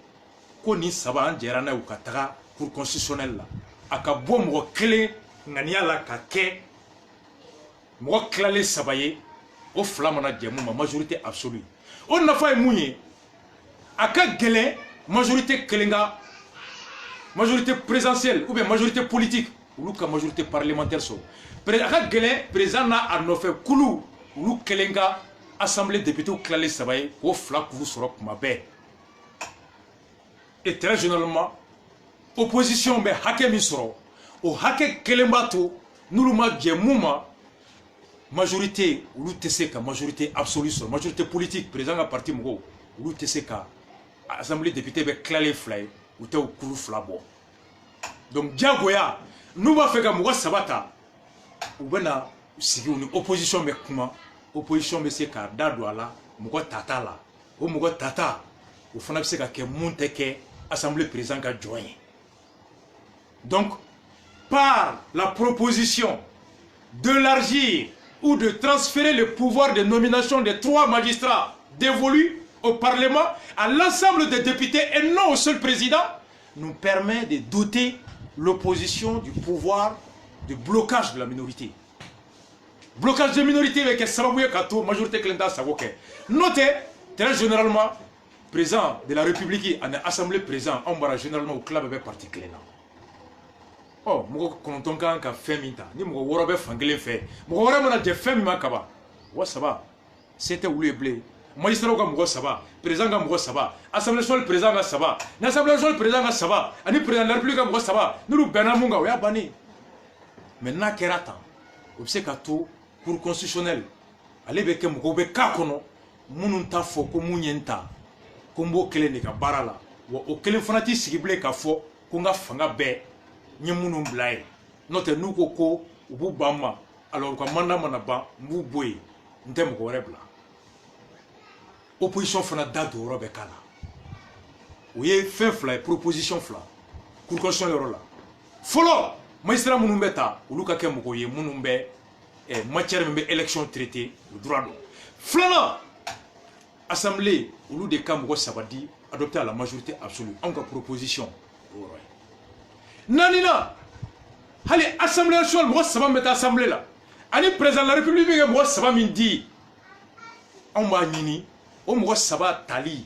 ko nin 3 an jɛra n'a ye u ka taga cour constitutionnelle la a ka bɔ mɔgɔ 1 ŋaniya la ka kɛ mɔgɔ tilalen 3 ye o 2 mana jɛ mun ma majorité absolue o nafa ye mun ye a ka gɛlɛn majorité kelen ka majorité présidentielle ou bien majorité politique olu ka majorité parlementaire so a ka gɛlɛn président n'a a nɔfɛ kulu olu kelen ka assemblée député ou clalé sabaye au flak vous sera kuma be et très généralement opposition be hake mi soro o hake kelembato nuluma gemuma majorité ou l'UTC majorité absolue sur majorité politique président du parti Mogo ou l'UTC assemblée député be clalé fly ou te au kuru flabo donc diagoya nous va faire comme sabata ou bena sigi une opposition be kuma opposition be se ka dadwa la mugo tata la o mugo tata o fana be se ka ke monte ke assemblée président ka join donc par la proposition d'élargir ou de transférer le pouvoir de nomination des 3 magistrats dévolus au Parlement à l'ensemble des députés et non au seul président, nous permet de doter l'opposition du pouvoir de blocage de la minorité. Blocage de minorité avec la majorité qui est notez, très généralement, président de la République, en assemblée présent, on va généralement au club avec parti clé. Oh, moko kontonka ka femita ni moko worobe fangele fe moko worobe na de femima kaba wa saba c'était oulé blé magistrat ka moko saba président ka moko saba assemblée nationale président ka saba na assemblée nationale président ka saba ani président de la république ka moko saba nous benamunga ya bani maintenant kerata obse ka to cour constitutionnel ale be ke moko be ka kono munun ta fo ko munyenta ko mbo kele ne ka barala wa o kele fanati sigible ka fo ko nga fanga be nyemunu blay note nous koko ubu bama alors que manda manaba mbu boy ndem ko rebla opposition fana dado robe kala oye fin fly proposition fla cour constitutionnel la folo magistrat munu beta uluka ke mko ye munu be matière mbe élection traité le droit do flana assemblée ulu de kam ko sabadi adopté à la majorité absolue en cas proposition nanina hali assemblée nationale mo saba meta assemblée la ani président de la république mo saba min di on ba nini o mo saba tali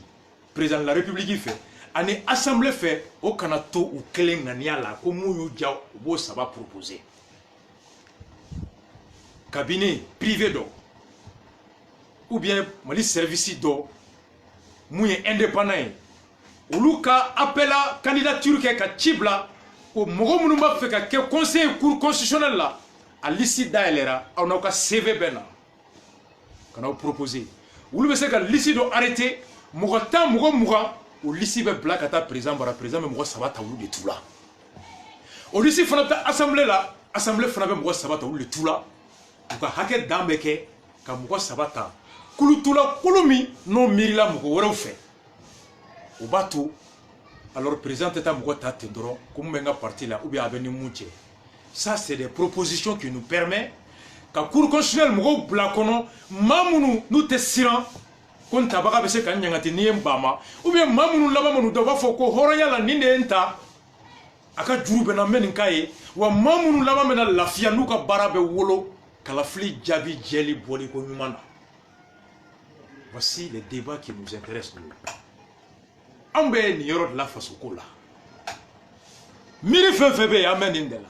président de la république fait ani assemblée fait o kanato ou kelengania la ko muyu jaw bo saba proposer cabinet privé do ou bien mali service do muye indépendant uluka appela candidature ke ka chibla ko mogo munu ba fe ka ke conseil cour constitutionnel la à l'issue d'aélera on a ka CV bena kana proposer ulu be se ka l'issue do arrêter mogo ta mogo muga ou l'issue be black ata président bara président mogo sabata ulu de tout là au l'issue fana ta assemblée la assemblée fana be mogo sabata ulu de tout là ka hake dambe ke ka mogo sabata kulu tula kulumi no mirila mogo woro fe au bateau. Alors, président Teta Moukota Tendoro, comme un parti là, ou bien avec nous, ça c'est des propositions qui nous permettent que la Cour constitutionnelle Mouko Blakono, Mamounou, nous tessirons, qu'on tabac avec un yangati ni mbama, ou bien Mamounou lama nous devons faire que Horaya la Ninenta, Aka Djoubena Menikaye, ou Mamounou lama mena la fianouka barabe wolo, Kalafli Djabi Djeli Boli Komumana. Voici les débats qui nous intéressent nous. Ambe ni yoro de la façon là. Miri febe amen indela.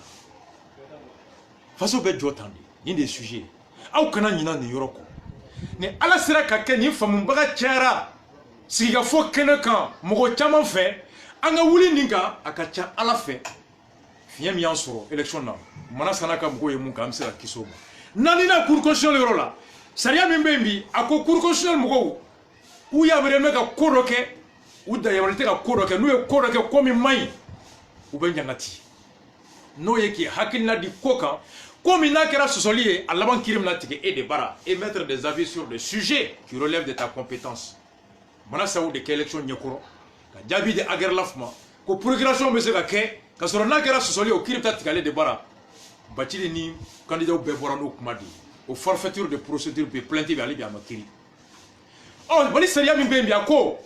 Façon be jotandi ni des sujets. Au kana nyina ni yoro ko. Ne ala sira ka ke ni famu baga tiara. Siga fo kene kan mogo chama fe anga wuli ninga akacha ala fe. Fiam yan soro élection na. Mana sanaka mogo ye mun kam sira kisoba. Nani na cour constitutionnelle yoro la. Saria mbembi ako cour constitutionnelle mogo. Ou ya breme ka koroke ou d'ailleurs ka koroke nous e koroke komi mai ou ben jangati no yeki hakilna di koka komi na kera sosolié à l'avant kirimna tike et de bara et mettre des avis sur des sujets qui relèvent de ta compétence mana saou de élection nyekoro ka jabi de agerlafma ko procuration be se ka ke ka soro na kera sosolié au kirimta tikale de bara batili ni candidat be borano kumadi au forfaiture de procédure be plainte be ali bi amakiri oh bali seria mi be ko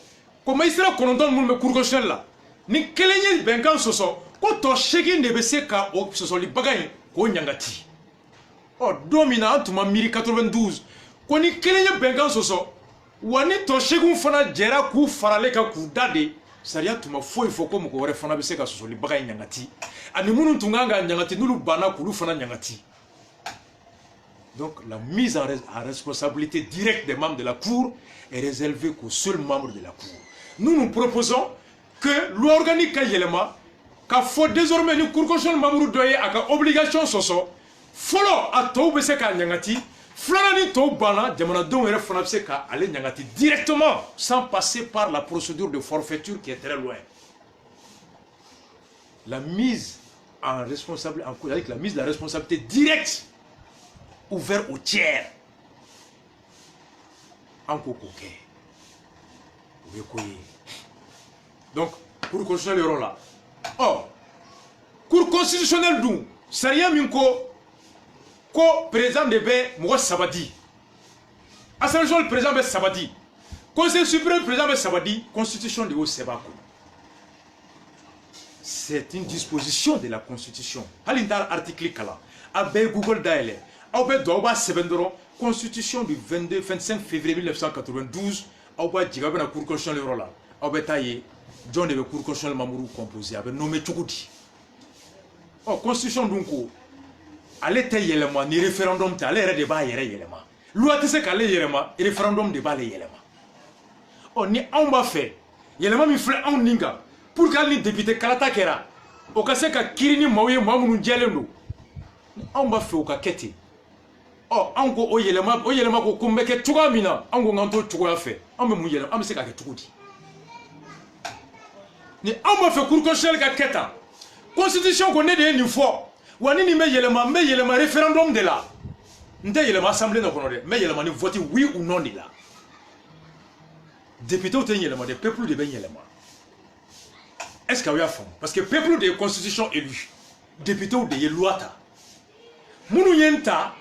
comme il sera content de me courgocher là, ni kelenye benkan soso, ko to sheki ne bese ka o soso li bagay ko nyangati. Oh dominant tuma miri 92, ko ni kelenye benkan soso, wani to sheki fana jera ku farale ka ku dade, saria tuma foi foko mo ko wore fana bese ka soso li bagay nyangati. Ani munu tunganga nyangati nulu bana kulu fana nyangati. Donc la mise en responsabilité directe des membres de la Cour est réservée qu'aux seuls membres de la Cour. Nous proposons que l'organique Kayelema, qu'il faut désormais une Cour constitutionnelle Mamourou Doye à obligation soso, follow à Toubese Kanyangati, Flanani Toubana, Diamanadon et Fonapseka, aller Nyangati directement, sans passer par la procédure de forfaiture qui est très loin. La mise en responsabilité, avec la mise de la responsabilité directe, ouverte au tiers, en Kokoke. Donc, Cour constitutionnelle là. Or, Cour constitutionnelle d'où Saria Minko, ko président de B, moi Sabadi. Assemblée le président de Sabadi. Conseil suprême, président de Sabadi, constitution de haut Sebako. C'est une disposition de la constitution. Halindar article Kala. Abe Google Daele. Abe Doba Sebendoro. Constitution du 25 février 1992. Abe Djigabena Cour constitutionnelle là. Abe Taye. John de Cour constitutionnelle Mamourou composé. Abe nommé Tchoukoudi. Oh, constitution dunko. Ale te yelema ni référendum te ale yɛrɛ de b'a yɛrɛ yɛlɛma loi tɛ se k'ale yɛlɛma référendum de b'ale yɛlɛma ɔ ni anw b'a fɛ yɛlɛma min filɛ anw nin kan pour que hali ni député kalata kɛra o ka se ka kiri ni maaw ye maa minnu jɛlen don ni anw b'a fɛ o ka kɛ ten ɔ anw ko o yɛlɛma ko n bɛ kɛ cogoya min na anw ko k'an t'o cogoya fɛ anw bɛ mun yɛlɛma an bɛ se k'a kɛ cogo di ni anw b'a fɛ cour constitutionnelle ka kɛ tan constitution ko ne de ye nin fɔ Wani ni me yelema référendum de la. Nte yelema assemblée na kono de. Me yelema ni voter oui ou non de la. Député ou te yelema de peuple de ben yelema. Est-ce qu'il y a fond? Parce que peuple de constitution élu. Député ou de loi ta. Munu yenta.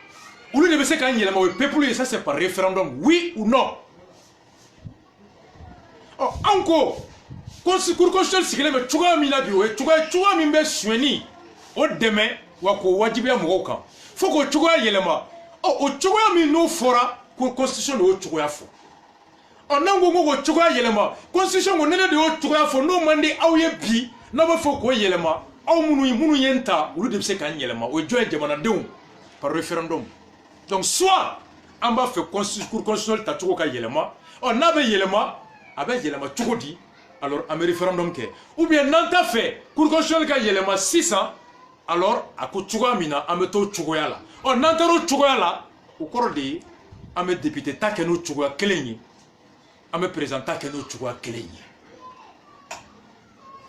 Ou le de se kan yelema ou peuple ça c'est par référendum oui ou non. Oh encore. Cour constitutionnelle sigile me chuga mi la biwe chuga mi be sueni. O deme wako wajibiya mɔgɔw kan fo k'o cogoya yɛlɛma o cogoya min n'o fɔra ko constitution de y'o cogoya fɔ n'an ko k'o cogoya yɛlɛma constitution ko ne de y'o cogoya fɔ n'o man di aw ye bi n'a b'a fɔ k'o yɛlɛma aw minnu ye n ta olu de bɛ se k'an yɛlɛma o ye jɔn ye jamanadenw par référendum donc soit an b'a fɛ cour constitutionnelle ta cogo ka yɛlɛma n'a bɛ yɛlɛma a bɛ yɛlɛma cogo di alors an bɛ référendum kɛ ou bien n'an t'a fɛ cour constitutionnelle ka yɛlɛma sisan alors a ko cogoya min na an bɛ t'o cogoya la n'an taara o cogoya la o kɔrɔ de ye an bɛ député ta kɛ n'o cogoya kelen ye an bɛ président ta kɛ n'o cogoya kelen ye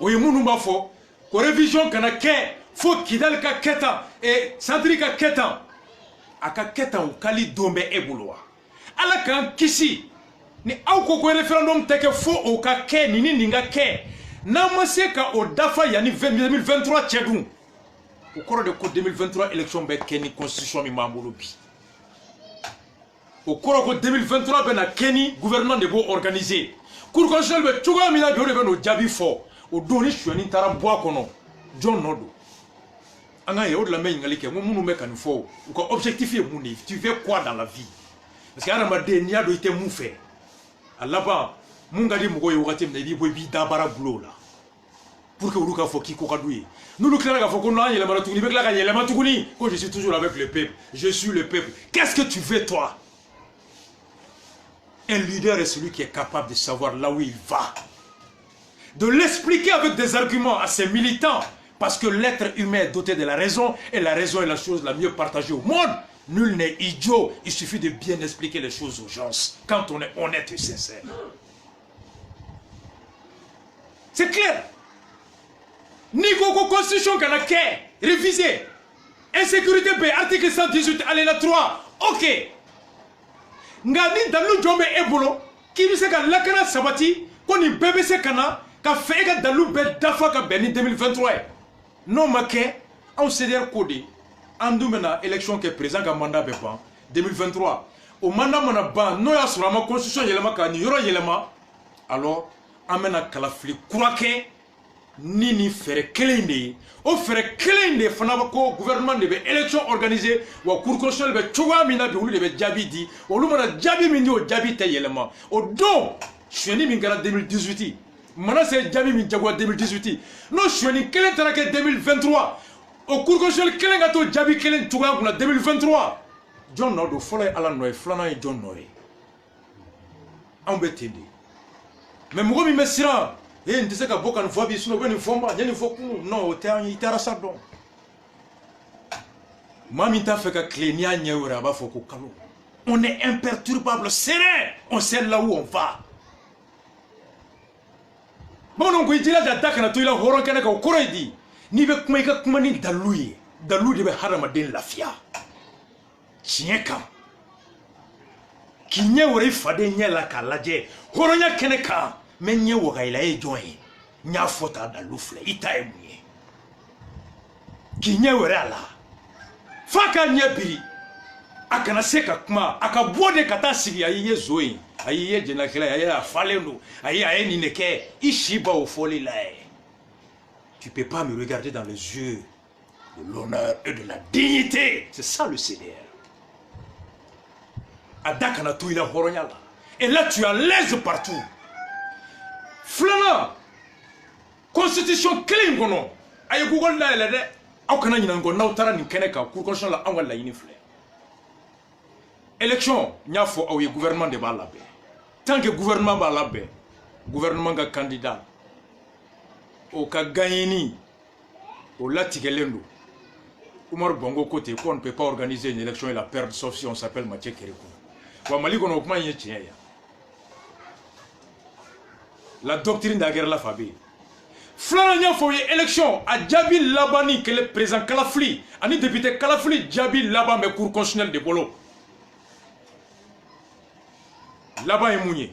o ye minnu b'a fɔ ko révision kana kɛ fo Kidali ka kɛ tan Santiri ka kɛ tan a ka kɛ tan o kali don bɛ e bolo wa ala k'an kisi ni aw ko ko référendum tɛ kɛ fo o ka kɛ nin ni nin ka kɛ n'an ma se ka o dafa yanni 2023 cɛ dun au cours de 2023 élection bɛ kɛ ni constitution min b'an bolo bi au cours de 2023 bɛ na kɛ ni gouvernement de b'o organiser cour constitutionnelle bɛ cogoya min na bi o de bɛ n'o jaabi fɔ o don ni suɲɛni taara bɔ a kɔnɔ jɔn nɔ don an ka yɛrɛ o de la n bɛ ɲininkali kɛ n ko minnu bɛ ka nin fɔ u ka objectif ye mun de ye tu veux quoi dans la vie parce que adamaden n'i y'a dɔn i tɛ mun fɛ a laban mun ka di mɔgɔw ye wagati min na i b'i bɔ i b'i da baara bulon la pour que olu k'a fɔ k'i ko ka d'u ye n'olu tilala k'a fɔ ko n'an yɛlɛmana tuguni i bɛ tila ka yɛlɛma tuguni ko je suis toujours avec le peuple je suis le peuple qu'est-ce que tu veux toi un leader est celui qui est capable de savoir là où il va de l'expliquer avec des arguments à ses militants parce que l'être humain est doté de la raison et la raison est la chose la mieux partagée au monde nul n'est idiot il suffit de bien expliquer les choses aux gens quand on est honnête et sincère c'est clair. Niveau constitution kana kɛ révisé insécurité B article 118 alinéa 3 ok nga ni dalu jɔn bɛ e bolo k'i bɛ se ka lakana sabati ko nin bɛɛ bɛ se ka na ka fɛ e ka dalu bɛɛ dafa ka bɛn ni 2023 ye n'o ma kɛ anw CDR ko de an dun bɛna élection kɛ président ka mandat bɛ ban 2023 o mandat mana ban n'o y'a sɔrɔ an ma constitution yɛlɛma ka nin yɔrɔ yɛlɛma alors an bɛna kalafili kura kɛ ni ni fɛrɛ kelen de ye o fɛrɛ kelen de fana ko gouvernement de bɛ élection organiser wa cour constitutionnelle bɛ cogoya min na bi olu de bɛ jaabi di olu mana jaabi min di o jaabi tɛ yɛlɛma o don suɲɛni min kɛra 2018 mana se jaabi min jagoya 2018 n'o suɲɛni kelen taara kɛ 2023 o cour constitutionnelle kelen ka t'o jaabi kelen cogoya kunna 2023 John Nodo folo ala noy flana e John Noy ambetende mais mo mi mesira e ndise ka boka nfo bi suno beni fomba nyani fo ku no te itara sadon mami ta fait ka klenia nyewra ba fo ko kalo on est imperturbable serein on sait là où on va bon on ko itila da dakana to ila horon kana ka ko redi ni be kuma ka kuma ni daluye dalu de be harama den lafiya tiɲɛ kan k'i ɲɛ wɛrɛ faden ɲɛ la k'a lajɛ hɔrɔnya kɛnɛ kan mɛ ɲɛ wagayila ye jɔn ye n y'a fɔ ta dalu filɛ i ta ye mun ye k'i ɲɛ wɛrɛ a la f'a k'a ɲɛ biri a kana se ka kuma a ka bɔ de ka taa sigi a y'i ye zo ye a y'i ye jɛnɛkɛla ye a ye a falen don a ye nin de kɛ i si ba o fɔli la ye tu peux pas me regarder dans les yeux de l'honneur et de la dignité c'est ça le CDR. Adakana tu ila horonya la. Et là tu es à l'aise partout. Flana. Constitution clean gono. Aye Google la ele de. Aw kana nyina ngo na utara ni kene ka cour constitution la anwa la yini fle. Élection nya fo aw ye gouvernement de ba la be. Tant que gouvernement ba la be. Gouvernement ga candidat. O ka gagné au latigelendo. Oumar Bongo côté qu'on ne peut pas organiser une élection et la perdre sauf si on s'appelle Mathieu Kérékou. La doctrine de la guerre la Fabi. Flana faut une élection à Djabi Labani que le président Kalafli, ani député Kalafli Djabi Laban mais cour constitutionnel de Bolo. Laban est mounier.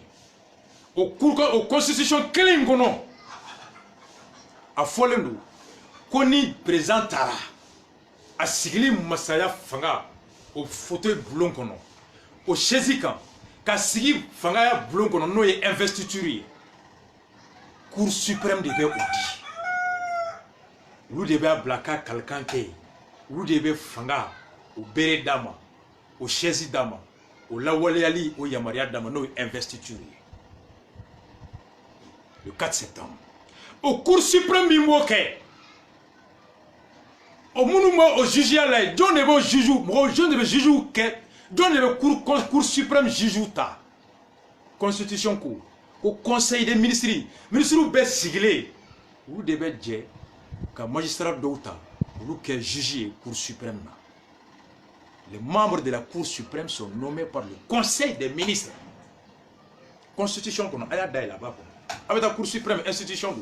Au constitution Kelim Gono. A Folendo. Koni président Tara. A Sigli Masaya Fanga. Au fauteuil blond kono. Au Chézikan, ka sigi fanga blon kono no ye investiture Cour suprême de be odi lu de be blaka kalkanke lu de be fanga au bere dama au Chézi dama au lawale ali au yamaria dama no investiture le 4 septembre au Cour suprême bimoke au monument au juge là John ne be juge mo John ne be juge ke donne le cour suprême Jijouta. Constitution cour. Au conseil des ministres. Ministre ou be siglé. Ou devez dire que magistrat d'Outa. Ou que juge cour suprême. Les membres de la cour suprême sont nommés par le conseil des ministres. Constitution qu'on a là-bas. Avec la cour suprême, institution.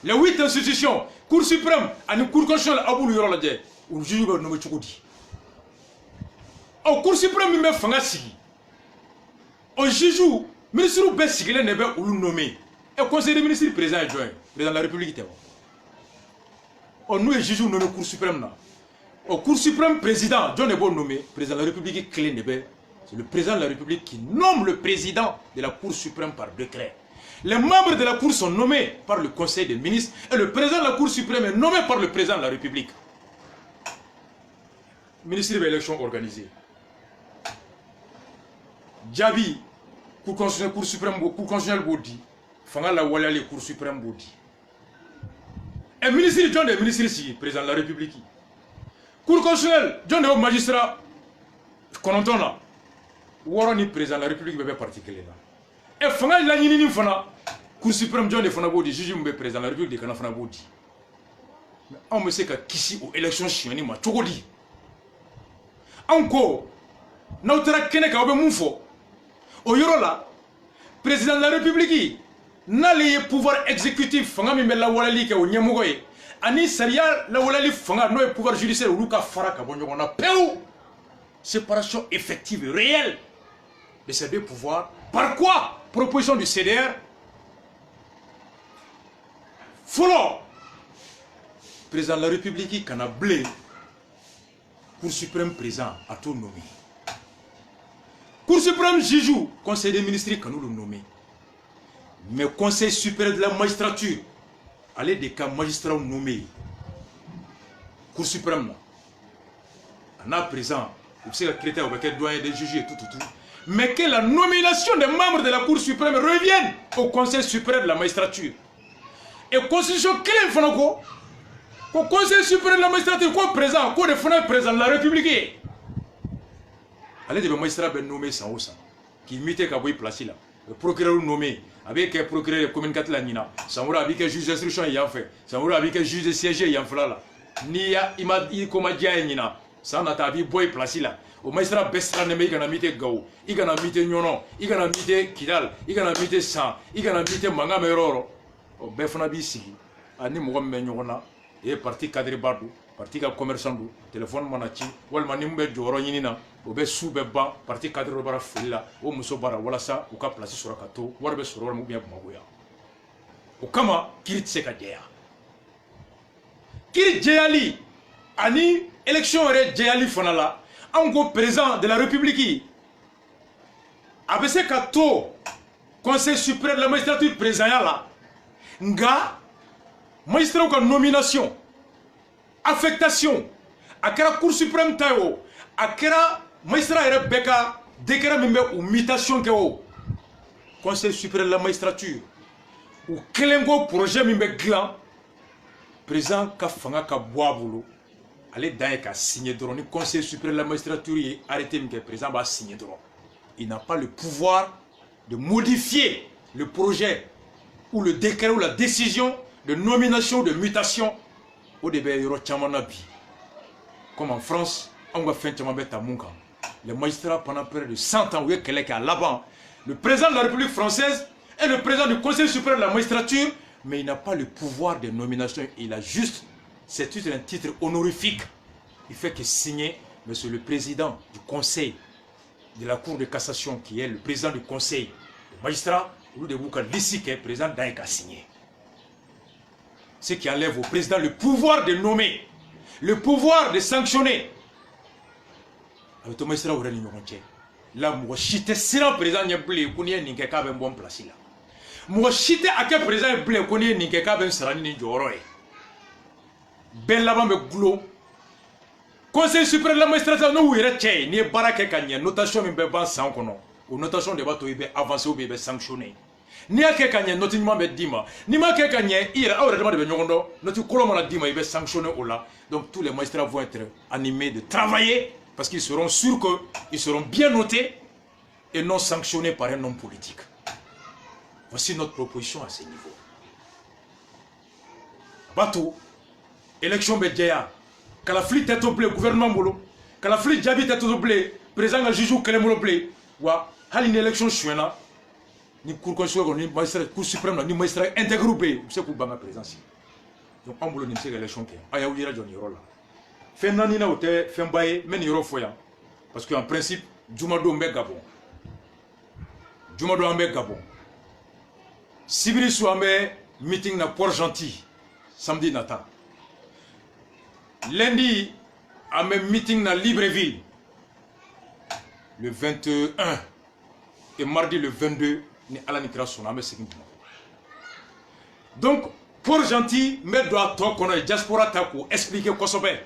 Les 8 institutions. Cour suprême. Et une cour constitutionnelle. Abou l'Yorolade. Ou juge va nommer Tchoukoudi. Au Cour suprême, il me fait sigi. Au juge, le ministre ou be sigile ne be ou nommé. Et le conseil des ministres président adjoint, président de la République. On nous est juge ou nommé Cour suprême là. Au Cour suprême, président, John est bon nommé, président de la République clé ne be. C'est le président de la République qui nomme le président de la Cour suprême par décret. Les membres de la Cour sont nommés par le conseil des ministres et le président de la Cour suprême est nommé par le président de la République. Ministre de l'élection organisée. Djabi, Cour constitutionnelle, Cour suprême, Cour constitutionnelle Bodi, Fanga la Walali, Cour suprême Bodi. Et ministre John des ministres ici, président de la République. Cour constitutionnelle, John des magistrats, Kononton là, Waroni, président de la République, bébé particulier là. Et Fanga la Nini Fana, Cour suprême, John des Fana Bodi, juge Mbe, président de la République, de Kanafana Bodi. Mais on me sait que Kissi aux élections chiani ma Tchokodi. Encore, notre Keneka Obe Moufo. Au Yorola, président de la République, n'a le pouvoir exécutif, fanga mi la walali ke o nyemogoye. Ani saria la walali fanga no pouvoir judiciaire ou luka faraka bonyo on a peu séparation effective réelle de ces deux pouvoirs. Par quoi? Proposition du CDR. Follow. Président de la République qui a blé Cour suprême présent à tout nommé. Cour suprême Jijou, conseil des ministres quand nous le nommons. Mais conseil supérieur de la magistrature, allez des cas magistrats nommés. Cour suprême là. On a présent, vous savez le critère avec le doyen des juges et tout. Mais que la nomination des membres de la Cour suprême revienne au conseil supérieur de la magistrature. Et constitution quelle est le conseil supérieur de la magistrature, quoi présent, quoi de président de la République. ale de bɛ magistrat bɛ nommé san o san k'i mité ka bɔ i place la le procureur nommé a bɛ kɛ procureur de communicateur la ɲina san wɛrɛ a bɛ kɛ juge d'instruction ye yan fɛ san wɛrɛ a bɛ kɛ juge de siège ye yan fɛla la n'i ya i ko ma diya ye ɲina san nata a b'i bɔ i place la o magistrat bɛɛ sirannen bɛ i kana mité Gawo i kana mité Ɲɔnɔ i kana mité Kidal i kana mité San i kana mité mankan bɛ yɔrɔ o yɔrɔ o bɛɛ fana b'i sigi a ni mɔgɔ min bɛ ɲɔgɔn na e ye parti cadreba don parti ka commerçant don téléphone mana ci walima ni mun bɛ jɔyɔrɔ ɲini na o bɛ su bɛ ban parti cadre dɔ bara foli la o muso bara walasa u ka place sɔrɔ ka to wari bɛ sɔrɔ yɔrɔ min ou bien Bamakɔ yan o kama kiiri tɛ se ka jɛya kiiri jɛyali ani élection yɛrɛ jɛyali fana la anw ko président de la république a bɛ se ka to conseil supérieur de la magistrature présidentielle la nga magistrats ka nomination affectation a kɛra cour suprême ta ye o a kɛra magistrat yɛrɛ bɛɛ ka décret min bɛ u mutation kɛ o conseil supérieur de la magistrature u kelen ko projet min bɛ dilan président ka fanga ka bɔ a bolo ale dan ye ka signer dɔrɔn ni conseil supérieur de la magistrature ye arrêté min kɛ président b'a signer dɔrɔn il n'a pas le pouvoir de modifier le projet ou le décret ou la décision de nomination de mutation au début yɔrɔ caman na bi comme en France on va faire caman bɛ ta mun kan les magistrats pendant près de 100 ans u ye kɛlɛ kɛ a laban le président de la République française est le président du conseil supérieur de la magistrature mais il n'a pas le pouvoir de nomination il a juste c'est un titre honorifique il fait que signer monsieur le président du conseil de la cour de cassation qui est le président du conseil des magistrats olu de b'u ka liste kɛ président dan ye ka signer ce qui enlève au président le pouvoir de nommer, le pouvoir de sanctionner. Avec Thomas Sira wɛrɛ ni ɲɔgɔn cɛ la mɔgɔ si tɛ siran président ɲɛ bilen ko n'i ye nin kɛ k'a bɛ n bɔ n place la mɔgɔ si tɛ a kɛ président ye bilen ko n'i ye nin kɛ k'a bɛ n sara ni nin jɔyɔrɔ ye bɛɛ laban bɛ gulo conseil supérieur de la magistrature n'u yɛrɛ cɛ ye n'i ye baara kɛ ka ɲɛ notation min bɛ ban san kɔnɔ o notation de b'a to i bɛ avancer ou bien i bɛ sanctionner. N'i y'a kɛ ka ɲɛ note ɲuman bɛ d'i ma n'i m'a kɛ ka ɲɛ i yɛrɛ aw yɛrɛ dama de bɛ ɲɔgɔn dɔn note kolon mana d'i ma i bɛ sanctionner o la donc tous les magistrats vont être animés de travailler parce qu'ils seront sûrs qu'ils seront bien notés et non sanctionnés par un homme politique. Voici notre proposition à ce niveau. Bateau, élection bɛ jɛya kalafili tɛ to bilen gouvernement bolo kalafili jaabi tɛ to bilen président ka juge kelen bolo bilen wa hali ni élection suɲɛna ni cour constitutionnelle ni magistrat cour suprême ni magistrat intégré bɛ yen u bɛ se k'u ban ka présidence donc an bolo nin bɛ se ka élection kɛ a y'aw yɛrɛ jɔ nin yɔrɔ la fɛn naani na o tɛ fɛnba ye n bɛ nin yɔrɔ fɔ yan parce que en principe jumadon bɛ Gabon jumadon an bɛ Gabon sibiri su an bɛ meeting na Port-Gentil samedi nata lundi an bɛ meeting na Libreville le 21 et mardi le 22 ni ala ni kira sɔnna an bɛ segin Bamakɔ donc Port-Gentil n bɛ don a tɔ kɔnɔ ye diaspora ta k'o expliquer kosɛbɛ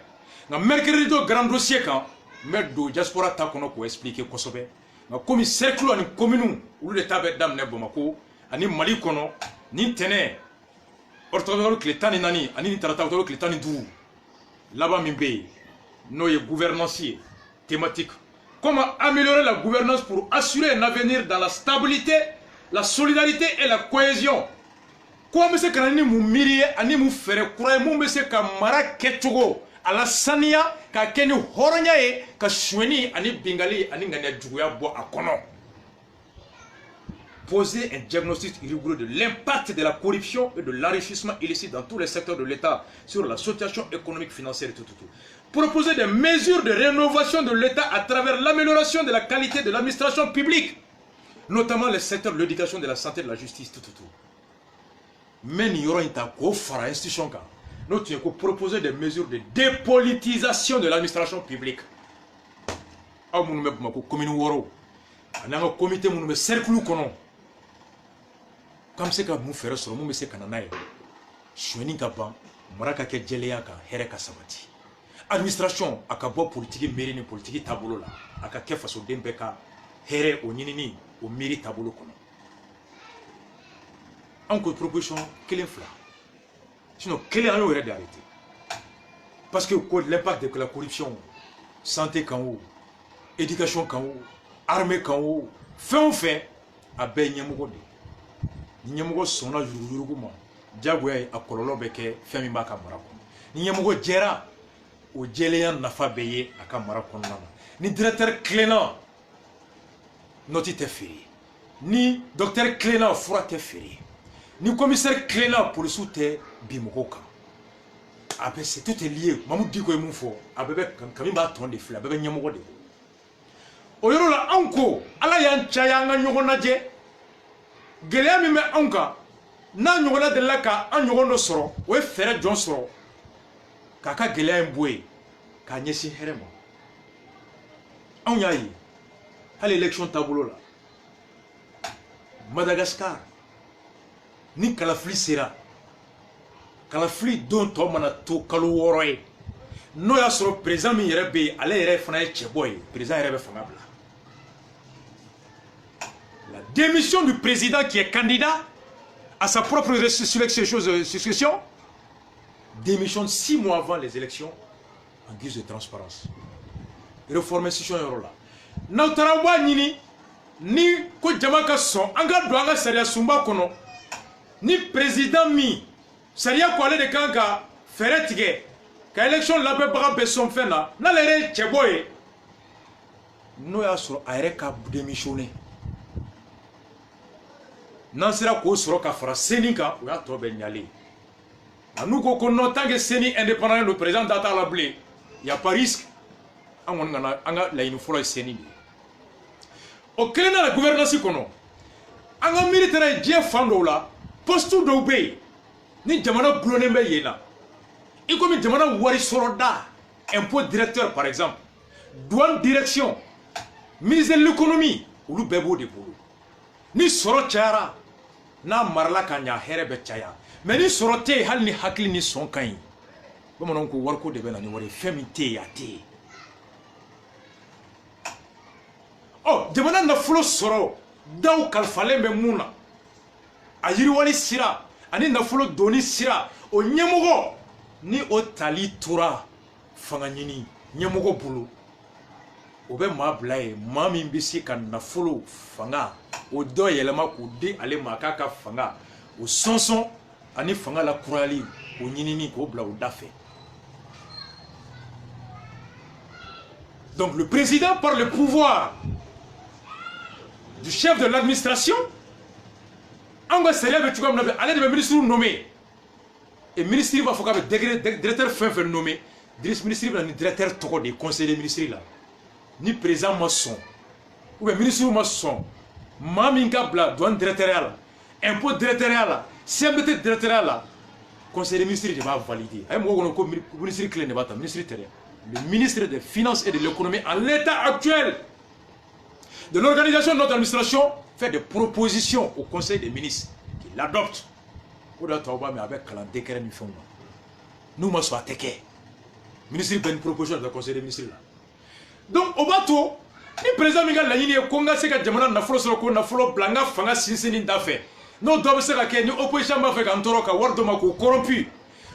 nka mercredi do grand dossier kan n bɛ don diaspora ta kɔnɔ k'o expliquer kosɛbɛ nka komi cercle ani commune olu de ta bɛ daminɛ Bamakɔ ani Mali kɔnɔ ni tɛnɛ octobre tile 14 ani ni tarata octobre tile 15 laban min bɛ yen n'o ye gouvernance ye thématique comment améliorer la gouvernance pour assurer un avenir dans la stabilité, la solidarité et la cohésion. Comment se ka ni mun miiri ye ani mun fɛɛrɛ kura ye mun bɛ se ka mara kɛcogo a la saniya ka kɛ ni hɔrɔnya ye ka suɲɛni ani bingali ani ŋaniya juguya bɔ a kɔnɔ. Poser un diagnostic rigoureux de l'impact de la corruption et de l'enrichissement illicite dans tous les secteurs de l'État sur la situation économique, financière et tout. Proposer des mesures de rénovation de l'État à travers l'amélioration de la qualité de l'administration publique, notamment les secteurs de l'éducation, de la santé, de la justice, tout. Mais il y aura une institution. Nous devons proposer des mesures de dépolitisation de l'administration publique. Nous avons un comité, nous avons un cercle. Comme c'est que nous faisons ça, nous faisons ça. Administration a ka bɔ politique mairie ni politique tabolo la a ka kɛ fasoden bɛɛ ka hɛrɛ o ɲinini o miiri tabolo kɔnɔ an ko proposition kelen fila sinon kelen an y'o yɛrɛ de arrêté parce que l'impact de la corruption santé kan o éducation kan o armée kan o fɛn o fɛn a bɛɛ ye ɲɛmɔgɔ de ye ni ɲɛmɔgɔ sɔnna yuruguyurugu ma diyagoya ye a kɔlɔlɔ bɛ kɛ fɛn min b'a ka mara kɔnɔ ni ɲɛmɔgɔ jɛra o jɛlenya nafa bɛ ye a ka mara kɔnɔna na ni directeur tilenna nɔti tɛ feere ni docteur tilenna fura tɛ feere ni commissaire tilenna polisiw tɛ bin mɔgɔw kan a bɛ c'est tout est lié Mamadou Diko ye mun fɔ a bɛɛ bɛ kami b'a tɔn de filɛ a bɛɛ bɛ ɲɛmɔgɔ de bolo o yɔrɔ la anw ko ala y'an caya an ka ɲɔgɔn lajɛ gɛlɛya min bɛ anw kan n'a ɲɔgɔnna delila ka an ɲɔgɔn dɔ sɔrɔ o ye fɛɛrɛ jɔn sɔrɔ k'a ka gɛlɛya in bɔ yen k'a ɲɛsin hɛrɛ ma anw y'a ye hali élection taabolo la Madagascar ni kalafili sera kalafili don tɔ mana to kalo 6 ye n'o y'a sɔrɔ président min yɛrɛ bɛ yen ale yɛrɛ fana ye cɛbɔ ye président yɛrɛ bɛ fanga bila la démission du président qui est candidat à sa propre succession démissionne 6 mois avant les élections en guise de transparence réforme situation yɔrɔ la n'aw taara b'a ɲini ni ko jama ka sɔn an ka don an ka sariya sunba kɔnɔ ni président min sariya ko ale de kan ka fɛɛrɛ tigɛ ka élection labɛnbaga bɛɛ sɔn fɛn na n'ale yɛrɛ ye cɛbɔ ye n'o y'a sɔrɔ a yɛrɛ ka démissionner n'an sera k'o sɔrɔ ka fara CENI kan o y'a tɔ bɛɛ ɲalen n'u ko ko non tant que CENI indépendant le président da t'a la bilen y a pas risque an kɔni kana an ka laɲini fɔlɔ ye CENI de ye o kelen na la gouvernance kɔnɔ an ka miiri taara ye diɲɛ fan dɔw la poste dɔw bɛ yen ni jamana gulonnen bɛ yen na i komi jamana wari sɔrɔ da impôt directeur par exemple douane direction ministère de l'économie olu bɛɛ b'o de bolo ni sɔrɔ cayara n'a marala ka ɲa hɛrɛ bɛ caya mais ni sɔrɔ tɛ yen hali ni hakili ni sɔn ka ɲi bamananw ko wariko de bɛ na ni wari ye fɛn min tɛ yen a tɛ yen ɔ jamana nafolo sɔrɔ daw kalifalen bɛ mun na a yiriwali sira ani nafolo doni sira o ɲɛmɔgɔ ni o tali tora fanga ɲini ɲɛmɔgɔ bolo o bɛ maa bila ye maa min bɛ se ka nafolo fanga o dɔ yɛlɛma k'o di ale ma k'a ka fanga o sɔnsɔn ani fanga la kurayali o ɲinini k'o bila o da fɛ donc le président par le pouvoir du chef de l'administration an ka sariya bɛ cogoya min na ale de bɛ ministre nommé et ministre b'a fɔ k'a bɛ directeur fɛn fɛn nommé ministre bɛ na ni directeur tɔgɔ de ye conseil des ministres la ni président ma sɔn ou bien ministre ma sɔn maa min ka bila douane directoriale la impôt directoriale la CMDT directoriale la conseil des ministres de b'a valider a ye mɔgɔw kɔnɔ ko ministre kelen de b'a ta ministre tɛ dɛ le ministre des finances et de l'économie en l'état actuel de l'organisation de notre administration fait des propositions au conseil des ministres qui l'adoptent o de y'a to aw b'a mɛn a bɛ kalan décret ni fɛnw na n'u ma sɔn a tɛ kɛ ministre bɛ ni proposition de conseil des ministres la donc o b'a to ni président min ka laɲini ye ko n ka se ka jamana nafolo sɔrɔ ko nafolo bila n ka fanga sinsin nin da fɛ n'o dɔ bɛ se ka kɛ ni opposition b'a fɛ ka n tɔɔrɔ ka wari dɔ ma k'o corrompu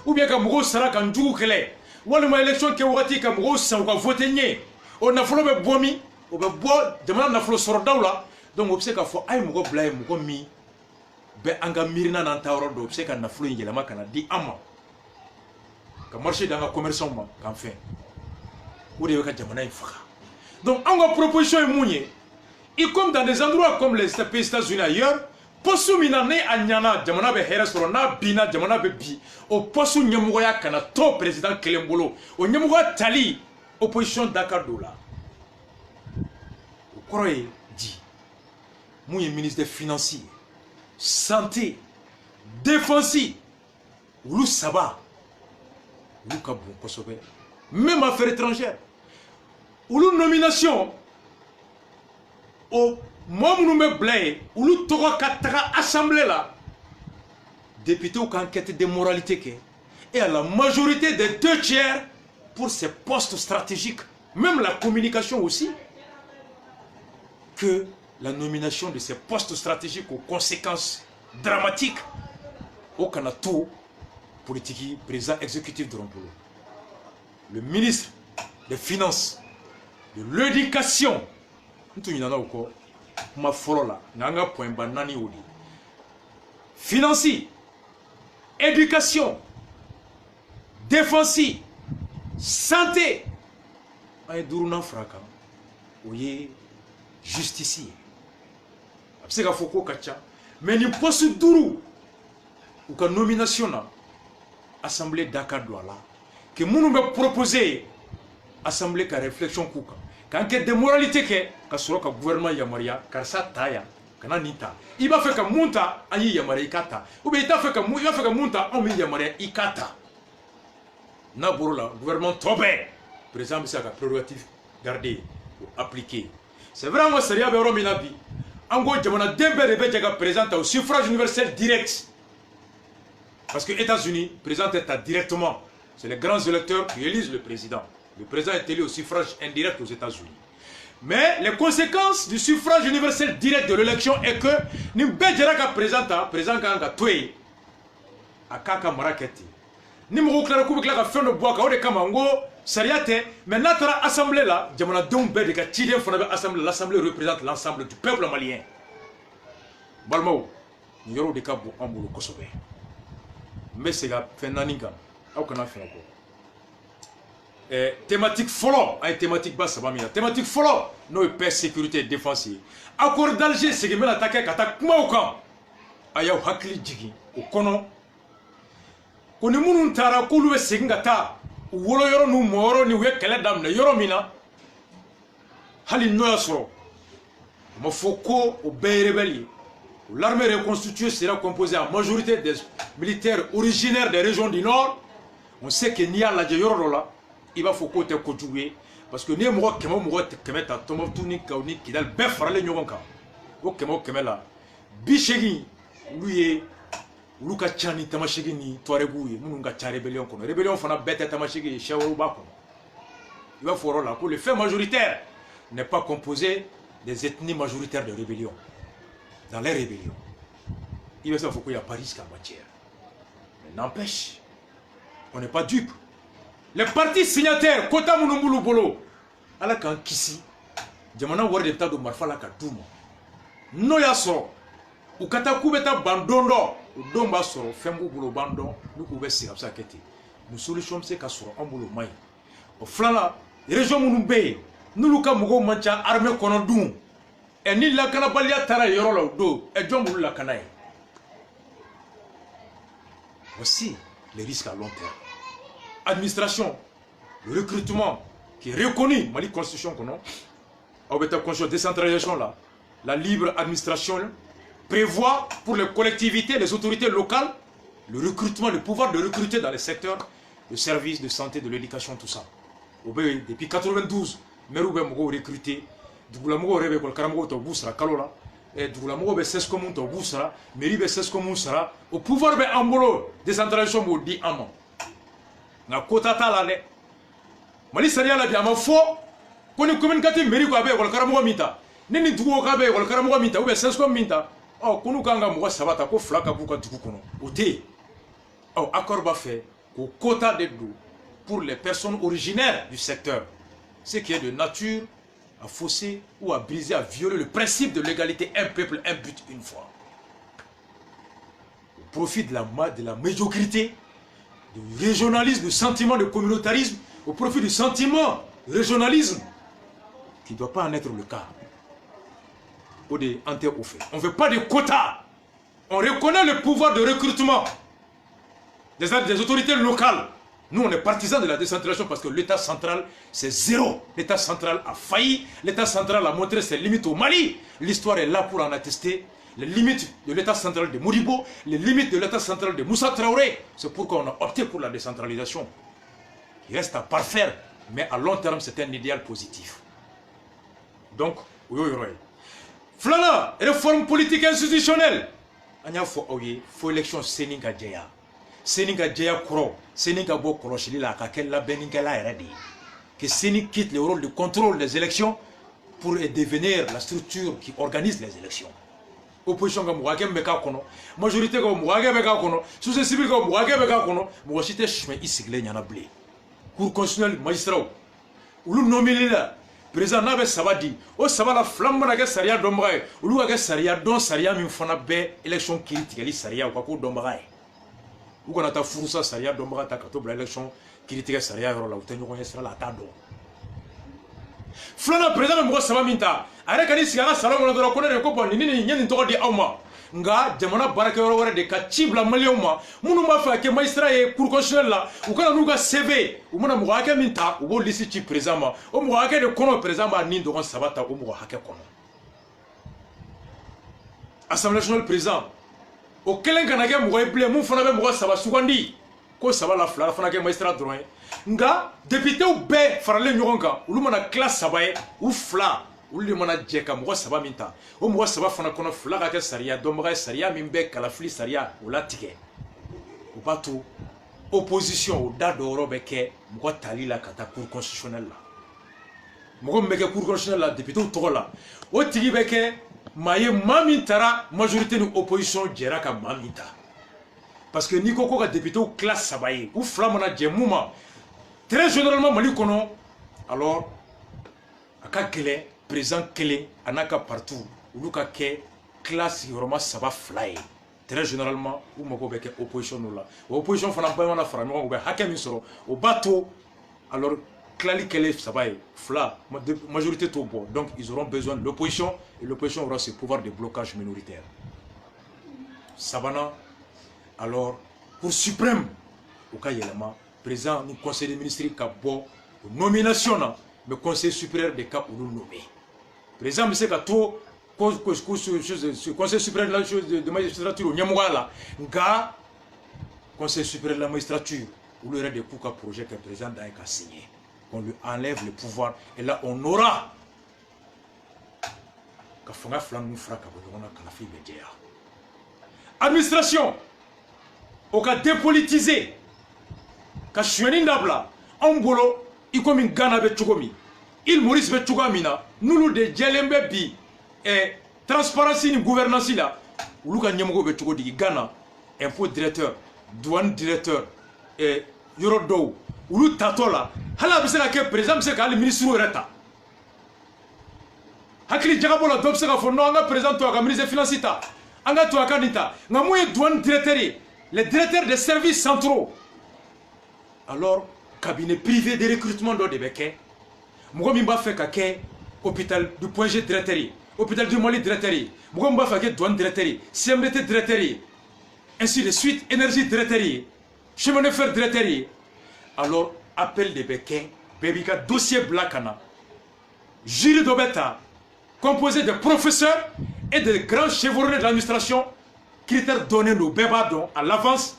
ou bien ka mɔgɔw sara ka n jugu kɛlɛ walima élection kɛ wagati ka mɔgɔw san u ka voter n ye o nafolo bɛ bɔ min o bɛ bɔ jamana nafolo sɔrɔdaw la donc o bɛ se k'a fɔ a ye mɔgɔ bila ye mɔgɔ min bɛ an ka miirina n'an ta yɔrɔ dɔn o bɛ se ka nafolo in yɛlɛma ka na di an ma ka marché d'an ka commerçants ma k'an fɛn o de bɛ ka jamana in faga donc an ka proposition ye mun ye i comme dans des endroits comme les États-Unis ailleurs poste min na ni a ɲana jamana bɛ hɛrɛ sɔrɔ n'a binna jamana bɛ bi o poste ɲɛmɔgɔya kana to président kelen bolo o ɲɛmɔgɔya tali opposition da ka don o la o kɔrɔ ye di mun ye ministre des finances ye santé défense olu saba olu ka bon kosɛbɛ même affaires étrangères olu nomination o mɔgɔ minnu bɛ bila yen olu tɔgɔ ka taga assemblée la députés ka enquête de moralité kɛ et à la majorité des 2/3 pour ces postes stratégiques même la communication aussi que la nomination de ces postes stratégiques aux conséquences dramatiques au Kanato politique président exécutif de Rompolo. Le ministre des Finances de l'éducation. Ma folola, nanga point banani odi. Financier, éducation, défensive, santé. Ay duruna fraka. Oye justicier. Absega foko kacha. Mais ni posu duru. Ou ka nomination na assemblée Dakar Douala. Que moun me proposer assemblée ka réflexion kuka. Quand que démoralité que ka soro ka gouvernement yamaria karsa taya kana nita. Il va faire que munta ayi yamaria ikata. Ou bien il va faire que munta on mi yamaria ikata. Na borola gouvernement tobé. Président c'est la prérogative garder ou appliquer. C'est vraiment sérieux be romina bi. Ango jamana dembe rebe jaga présente au suffrage universel direct. Parce que les États-Unis présentent directement. C'est les grands électeurs qui élisent le président. Le président est élu au suffrage indirect aux États-Unis. Mais les conséquences du suffrage universel direct de l'élection est que nous avons président Kanga Toué à Kaka Maraketi. Nous avons fait le bois de Kamango, Sariate, mais notre assemblée là, l'assemblée représente l'ensemble du peuple malien. Balmao, nous avons des cas pour Ambolo Kosovo. Mais c'est la fin naninga au kana fait encore thématique follow ay thématique basse ba mina thématique follow no paix sécurité défense accord d'Alger c'est que mel attaquer kata kuma o kan ayaw hakli jigi o kono ko ni munun tara ko lu seginga ta wolo yoro nu moro ni we kele dam na yoro mina hali no yasoro mo foko o berebeli. L'armée reconstituée sera composée en majorité des militaires originaires des régions du Nord. On sait que Nia la Jayorola, il va faut côté jouer parce que ni moi qui ta tombe tuni kauni qui dal bef farale nyonka. O kemo kemela. Bishegi lui Luka chani tamashegi ni toarebu mununga cha rébellion kono. Rébellion fana bête tamashegi shawaru ba kono. Il va falloir là pour le fait majoritaire n'est pas composé des ethnies majoritaires de rébellion. Dans les rébellions, il va savoir qu'il y a pas risque en matière. Mais n'empêche, on n'est pas dupe. Les partis signataires, Kota Mounoumboulou Bolo, à la Kankisi, Jamana Ward d'État de Marfala Katouma, Noya Soro, ou Katakoubeta Bandondo, ou Domba Soro, Fembo Boulou Bandon, nous pouvons s'y absacquer. Nous solutions c'est qu'à Soro, en Boulou Maï. Au Flala, région Mounoumbe, nous nous Kamogo Mancha, armée Konondoum. Et ni la canabalia tara yorola do et jombu la canaille. Voici les risques à long terme. Administration, le recrutement qui est reconnu, Mali Constitution qu'on a, avec la constitution décentralisation là, la libre administration prévoit pour les collectivités, les autorités locales, le recrutement, le pouvoir de recruter dans les secteurs de services, de santé, de l'éducation, tout ça. Depuis 92, Meroube Mogo recruté. Dugulamogo rebe kol karamogo to busra kalola et dugulamogo be ses comme to busra mairie be ses comme sara au pouvoir be ambolo décentralisation mo di amon na kota tala le mali saria la bi ama fo ko ni communicatif mairie ko be kol karamogo minta nini dugo ka be kol karamogo minta ou be ses comme minta oh kunu kanga mo sabata ko flaka buka dugu kono ote oh accord ba fait ko quota de do pour les personnes originaires du secteur ce qui est de nature à fausser ou à briser, à violer le principe de l'égalité, un peuple, un but, une fois. Au profit de la médiocrité, du régionalisme, du sentiment de communautarisme, au profit du sentiment régionalisme, qui ne doit pas en être le cas. Ou des anté-au-fait. On ne veut pas de quotas. On reconnaît le pouvoir de recrutement des autorités locales. Nous, on est partisans de la décentralisation parce que l'État central, c'est zéro. L'État central a failli. L'État central a montré ses limites au Mali. L'histoire est là pour en attester. Les limites de l'État central de Modibo, les limites de l'État central de Moussa Traoré. C'est pourquoi on a opté pour la décentralisation. Il reste à parfaire, mais à long terme, c'est un idéal positif. Donc, Flana, réforme politique institutionnelle. Il faut élection Séninga Djeya. Séninga Djeya Kuro. Séninga Bo Kolochili la Kakella Beningala Eradi. Que Séni quitte le rôle de contrôle des élections pour devenir la structure qui organise les élections. Opposition comme Mouagem Beka Kono, majorité comme Mouagem Beka Kono, société civile comme Mouagem Beka Kono, Mouachite Chme Isigle Nyanablé. Cour constitutionnelle magistrat. Ou nous nommons là. président n'a bɛ saba di o saba la fila min mana kɛ sariya dɔnbaga ye olu ka kɛ sariya dɔn sariya min fana bɛ élection kiiri tigɛli sariya u ka k'o dɔnbaga ye u kana taa furusa sariya dɔnbaga ta ka to bila élection kiiri tigɛ sariya yɔrɔ la u tɛ ɲɔgɔn ye sira la a t'a dɔn filanan président bɛ mɔgɔ saba min ta a yɛrɛ ka n'i sigi a ka salon kɔnɔ dɔrɔn ko ne de ko bon nin ye nin tɔgɔ di aw ma nga jamana baarakɛyɔrɔ wɛrɛ de ka ci bila maliyɛnw ma minnu b'a fɛ ka kɛ magistrat ye cour constitutionnelle la u kana n'u ka CV u mana mɔgɔ hakɛ min ta u b'o liste ci président ma o mɔgɔ hakɛ de kɔnɔ président b'a ni dɔgɔnin saba ta o mɔgɔ hakɛ kɔnɔ assemblée nationale président o kelen kana kɛ mɔgɔ ye bilen mun fana bɛ mɔgɔ saba sugandi ko saba la fila fana kɛ magistrat dɔrɔn ye nga députéw bɛɛ faralen ɲɔgɔn kan olu mana tila saba ye u fila olu de mana jɛ ka mɔgɔ saba min ta o mɔgɔ saba fana kɔnɔ fila ka kɛ sariya dɔnbaga ye sariya min bɛ kalafili sariya o latigɛ o b'a to opposition o da dɔyɔrɔ bɛ kɛ mɔgɔ tali la ka taa cour constitutionnelle la mɔgɔ min bɛ kɛ cour constitutionnelle la députéw tɔgɔ la o tigi bɛ kɛ maa ye maa min taara majorité ni opposition jɛra ka maa min ta parce que n'i ko ko ka députéw tila saba ye u fila mana jɛ mun ma très généralement mali kɔnɔ alors a ka gɛlɛn président kelen a n'a ka parti olu ka kɛ tila sigiyɔrɔma saba fila ye très généralement u mago bɛ kɛ opposition dɔ la o opposition fana bɛɛ mana fara ɲɔgɔn kan u bɛ hakɛ min sɔrɔ o b'a to alors tilali kɛlen saba ye fila majorité t'o bɔ donc ils auront besoin de l'opposition et l'opposition aura ce pouvoir de blocage minoritaire sabanan alors pour suprême u ka yɛlɛma président ni conseil des ministres ka bɔ nomination na mais conseil supérieur de ka olu nommé président bɛ se ka to conseil supérieur de magistrature o ɲɛmɔgɔya la nka conseil supérieur de la magistrature olu yɛrɛ de k'u ka projet kɛ président da ye ka signer qu'on lui enlève le pouvoir et là on aura ka fanga fila ninnu fara ka bɔ ɲɔgɔn na kalafili bɛ jɛya administration o ka dépolitiser ka suyɛnni dabila anw bolo i komi Ghana bɛ cogo min Île Maurice bɛ cogoya min na n'olu de jɛlen bɛ bi transparence ni gouvernance la olu ka ɲɛmɔgɔw bɛ cogo di Ghana impôt directeur douane directeur yɔrɔ dɔw olu tatɔ la hali a bɛ se ka kɛ président bɛ se ka hali ministre yɛrɛ ta hakili jagabɔ la dɔ bɛ se ka fɔ non an ka président to a ka ministre des finances ta an ka to a ka nin ta nka mun ye douane directeur ye les directeurs des services centraux alors cabinet privé de recrutement dɔ de bɛ kɛ mɔgɔ min b'a fɛ ka kɛ hôpital du point G directeur ye hôpital du Mali directeur ye mɔgɔ min b'a fɛ ka kɛ douane directeur ye CMDT directeur ye ainsi de suite énergie directeur ye chemin de fer directeur ye alors appel de bɛ kɛ bɛɛ b'i ka dossier bila ka na jury dɔ bɛ ta composé de professeurs et de grands chevronnés de l'administration critères donnés don bɛɛ b'a dɔn à l'avance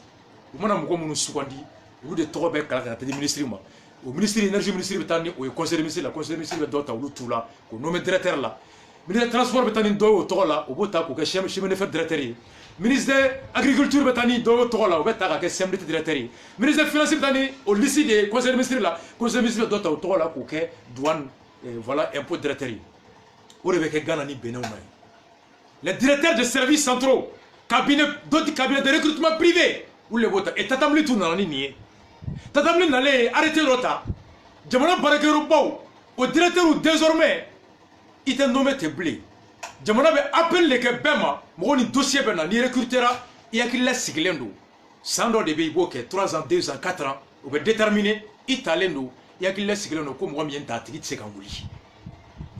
u mana mɔgɔ minnu sugandi olu de tɔgɔ bɛ kala ka taa di ministre ma o ministre énergie ministre bɛ taa ni o ye conseil de ministre la conseil de ministre bɛ dɔw ta olu t'u la k'o nommer directeur la ministre transport bɛ taa ni dɔw ye o tɔgɔ la o b'o ta k'o kɛ chemin de fer directeur ye ministre de agriculture bɛ taa ni dɔw ye o tɔgɔ la o bɛ ta ka kɛ CMDT directeur ye ministre de finance bɛ taa ni o liste de conseil de ministre la conseil de ministre bɛ dɔw ta o tɔgɔ la k'o kɛ douane voilà impôt directeur ye o de bɛ kɛ Ghana ni Benin na ye les directeurs de services centraux cabinet d'autres cabinets de recrutement privé olu de b'o ta et tatamli tun nana ni nin ye tatamli nalen arrêté dɔ ta jamana baarakɛyɔrɔbaw o directeur désormais i tɛ nommé tɛ bilen jamana bɛ appel de kɛ bɛɛ ma mɔgɔ ni dossier bɛ na n'i recrutera i hakili la sigilen don san dɔ de bɛ i b'o kɛ 3 ans 2 ans 4 ans o bɛ déterminer i talen don i hakili la sigilen don ko mɔgɔ min ye nin ta a tigi tɛ se ka wuli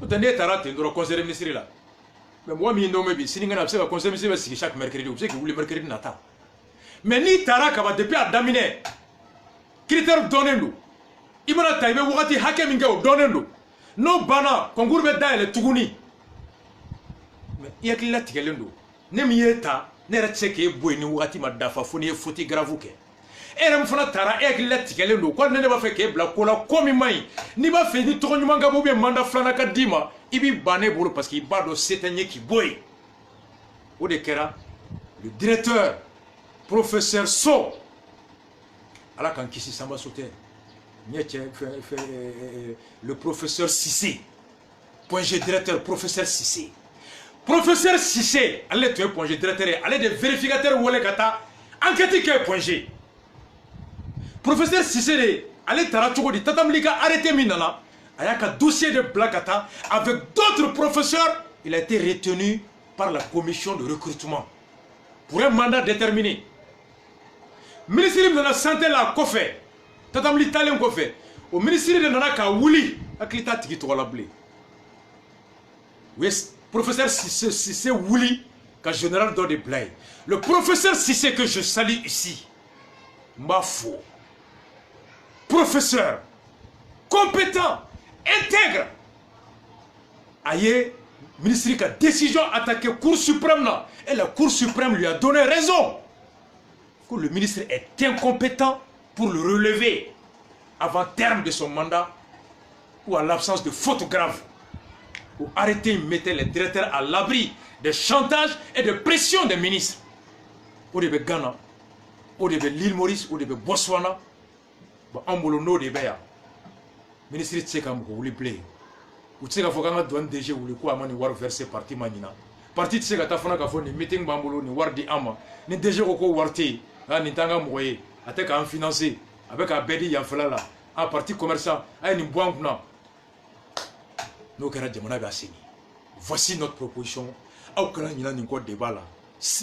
n'o tɛ n'e taara ten dɔrɔn conseil de ministre la mais mɔgɔ min ye nommé bi sinikɛnɛ a bɛ se ka conseil de ministre bɛ sigi chaque mercredi o bɛ se k'i wuli mercredi nata mais n'i taara ka ban depuis a daminɛ critère dɔnnen don i mana ta i bɛ wagati hakɛ min kɛ o dɔnnen don n'o banna concours bɛ dayɛlɛ tuguni mais i hakili latigɛlen don ne min y'e ta ne yɛrɛ tɛ se k'e bɔ yen ni wagati ma dafa fo n'i ye faute grave kɛ e yɛrɛ min fana taara e hakili latigɛlen don ko ne b'a fɛ k'e bila ko la ko min man ɲi n'i b'a fɛ ni tɔgɔ ɲuman ka bɔ ou bien mandat filanan ka d'i ma i b'i ban ne bolo parce que i b'a dɔn se tɛ n ye k'i bɔ yen o de kɛra le directeur professeur So ala k'an kisi Samba So tɛ n ye cɛ le professeur Cissé point G directeur professeur Cissé professeur Cissé ale tun ye point G directeur ye ale de vérificateur wele ka taa enquête kɛ point G professeur Cissé de ale taara cogo di tatamli ka arrêté min nana avec un dossier de Blakata, avec d'autres professeurs, il a été retenu par la commission de recrutement pour un mandat déterminé. Ministre de la Santé la Kofé, Tatam l'Italien Kofé, au ministre de Nanaka Wuli, Aklita Tiki Toalablé. Oui, professeur Sissé Wuli, qu'un général d'ordre de Blaye. Le professeur Sissé que je salue ici, Mafo, professeur, compétent, intègre. Aïe, ministre qui a décision attaquer la Cour suprême là, et la Cour suprême lui a donné raison. Que le ministre est incompétent pour le relever avant terme de son mandat ou à l'absence de faute grave. Ou arrêter, mettre les directeurs à l'abri des chantages et de pression des ministres. Ou de Ghana, ou de l'île Maurice, ou de Botswana, en Bolono de Béa. Ministre Tsekam, vous voulez plaire. Ou Tseka Foganga douane DG, ou le coup à mani war verser parti manina. Parti Tseka Tafana Kafon, ni meeting Bambolo, ni war di ama, ni DG Roko Warti. Ni tanga moye avec un financier avec un bedi yafala un parti commerçant ay ni boangna no kera jamana ga sini. Voici notre proposition au kala ni ni ko débat là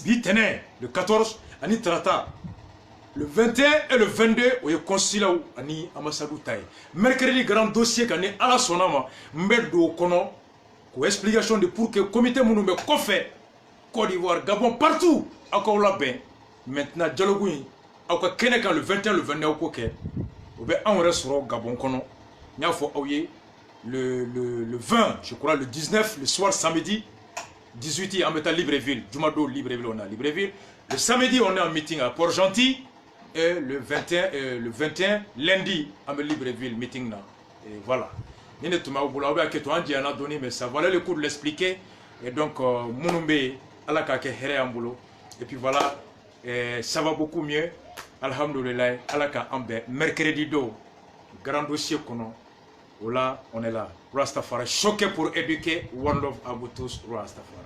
bitene le 14 ani trata le 21 et le 22 au consulat ani ambassadeur tay mercredi grand dossier kani ala sonama mbedo kono ko explication de pour que comité munu be ko fait Côte d'Ivoire Gabon partout encore là ben. Maintenant, dialogue, le 21, le 29, on reste au Gabon. Le 20, je crois, le 19, le soir, samedi, 18, on est à Libreville. Jumado, Libreville, on est à Libreville. Le samedi, on est en meeting à Port-Gentil. Et le 21, lundi, on est à Libreville, meeting là. Et voilà. Mais ça valait le coup de l'expliquer. Et donc, Mounoumbe, Alakake, Here Ambulo. Et puis voilà. Et ça va beaucoup mieux. Alhamdoulilah. Alaka Ambe. Mercredi do. Grand dossier kono. Là, on est là. Rastafari. Choqué pour éduquer. One love à vous tous. Rastafari.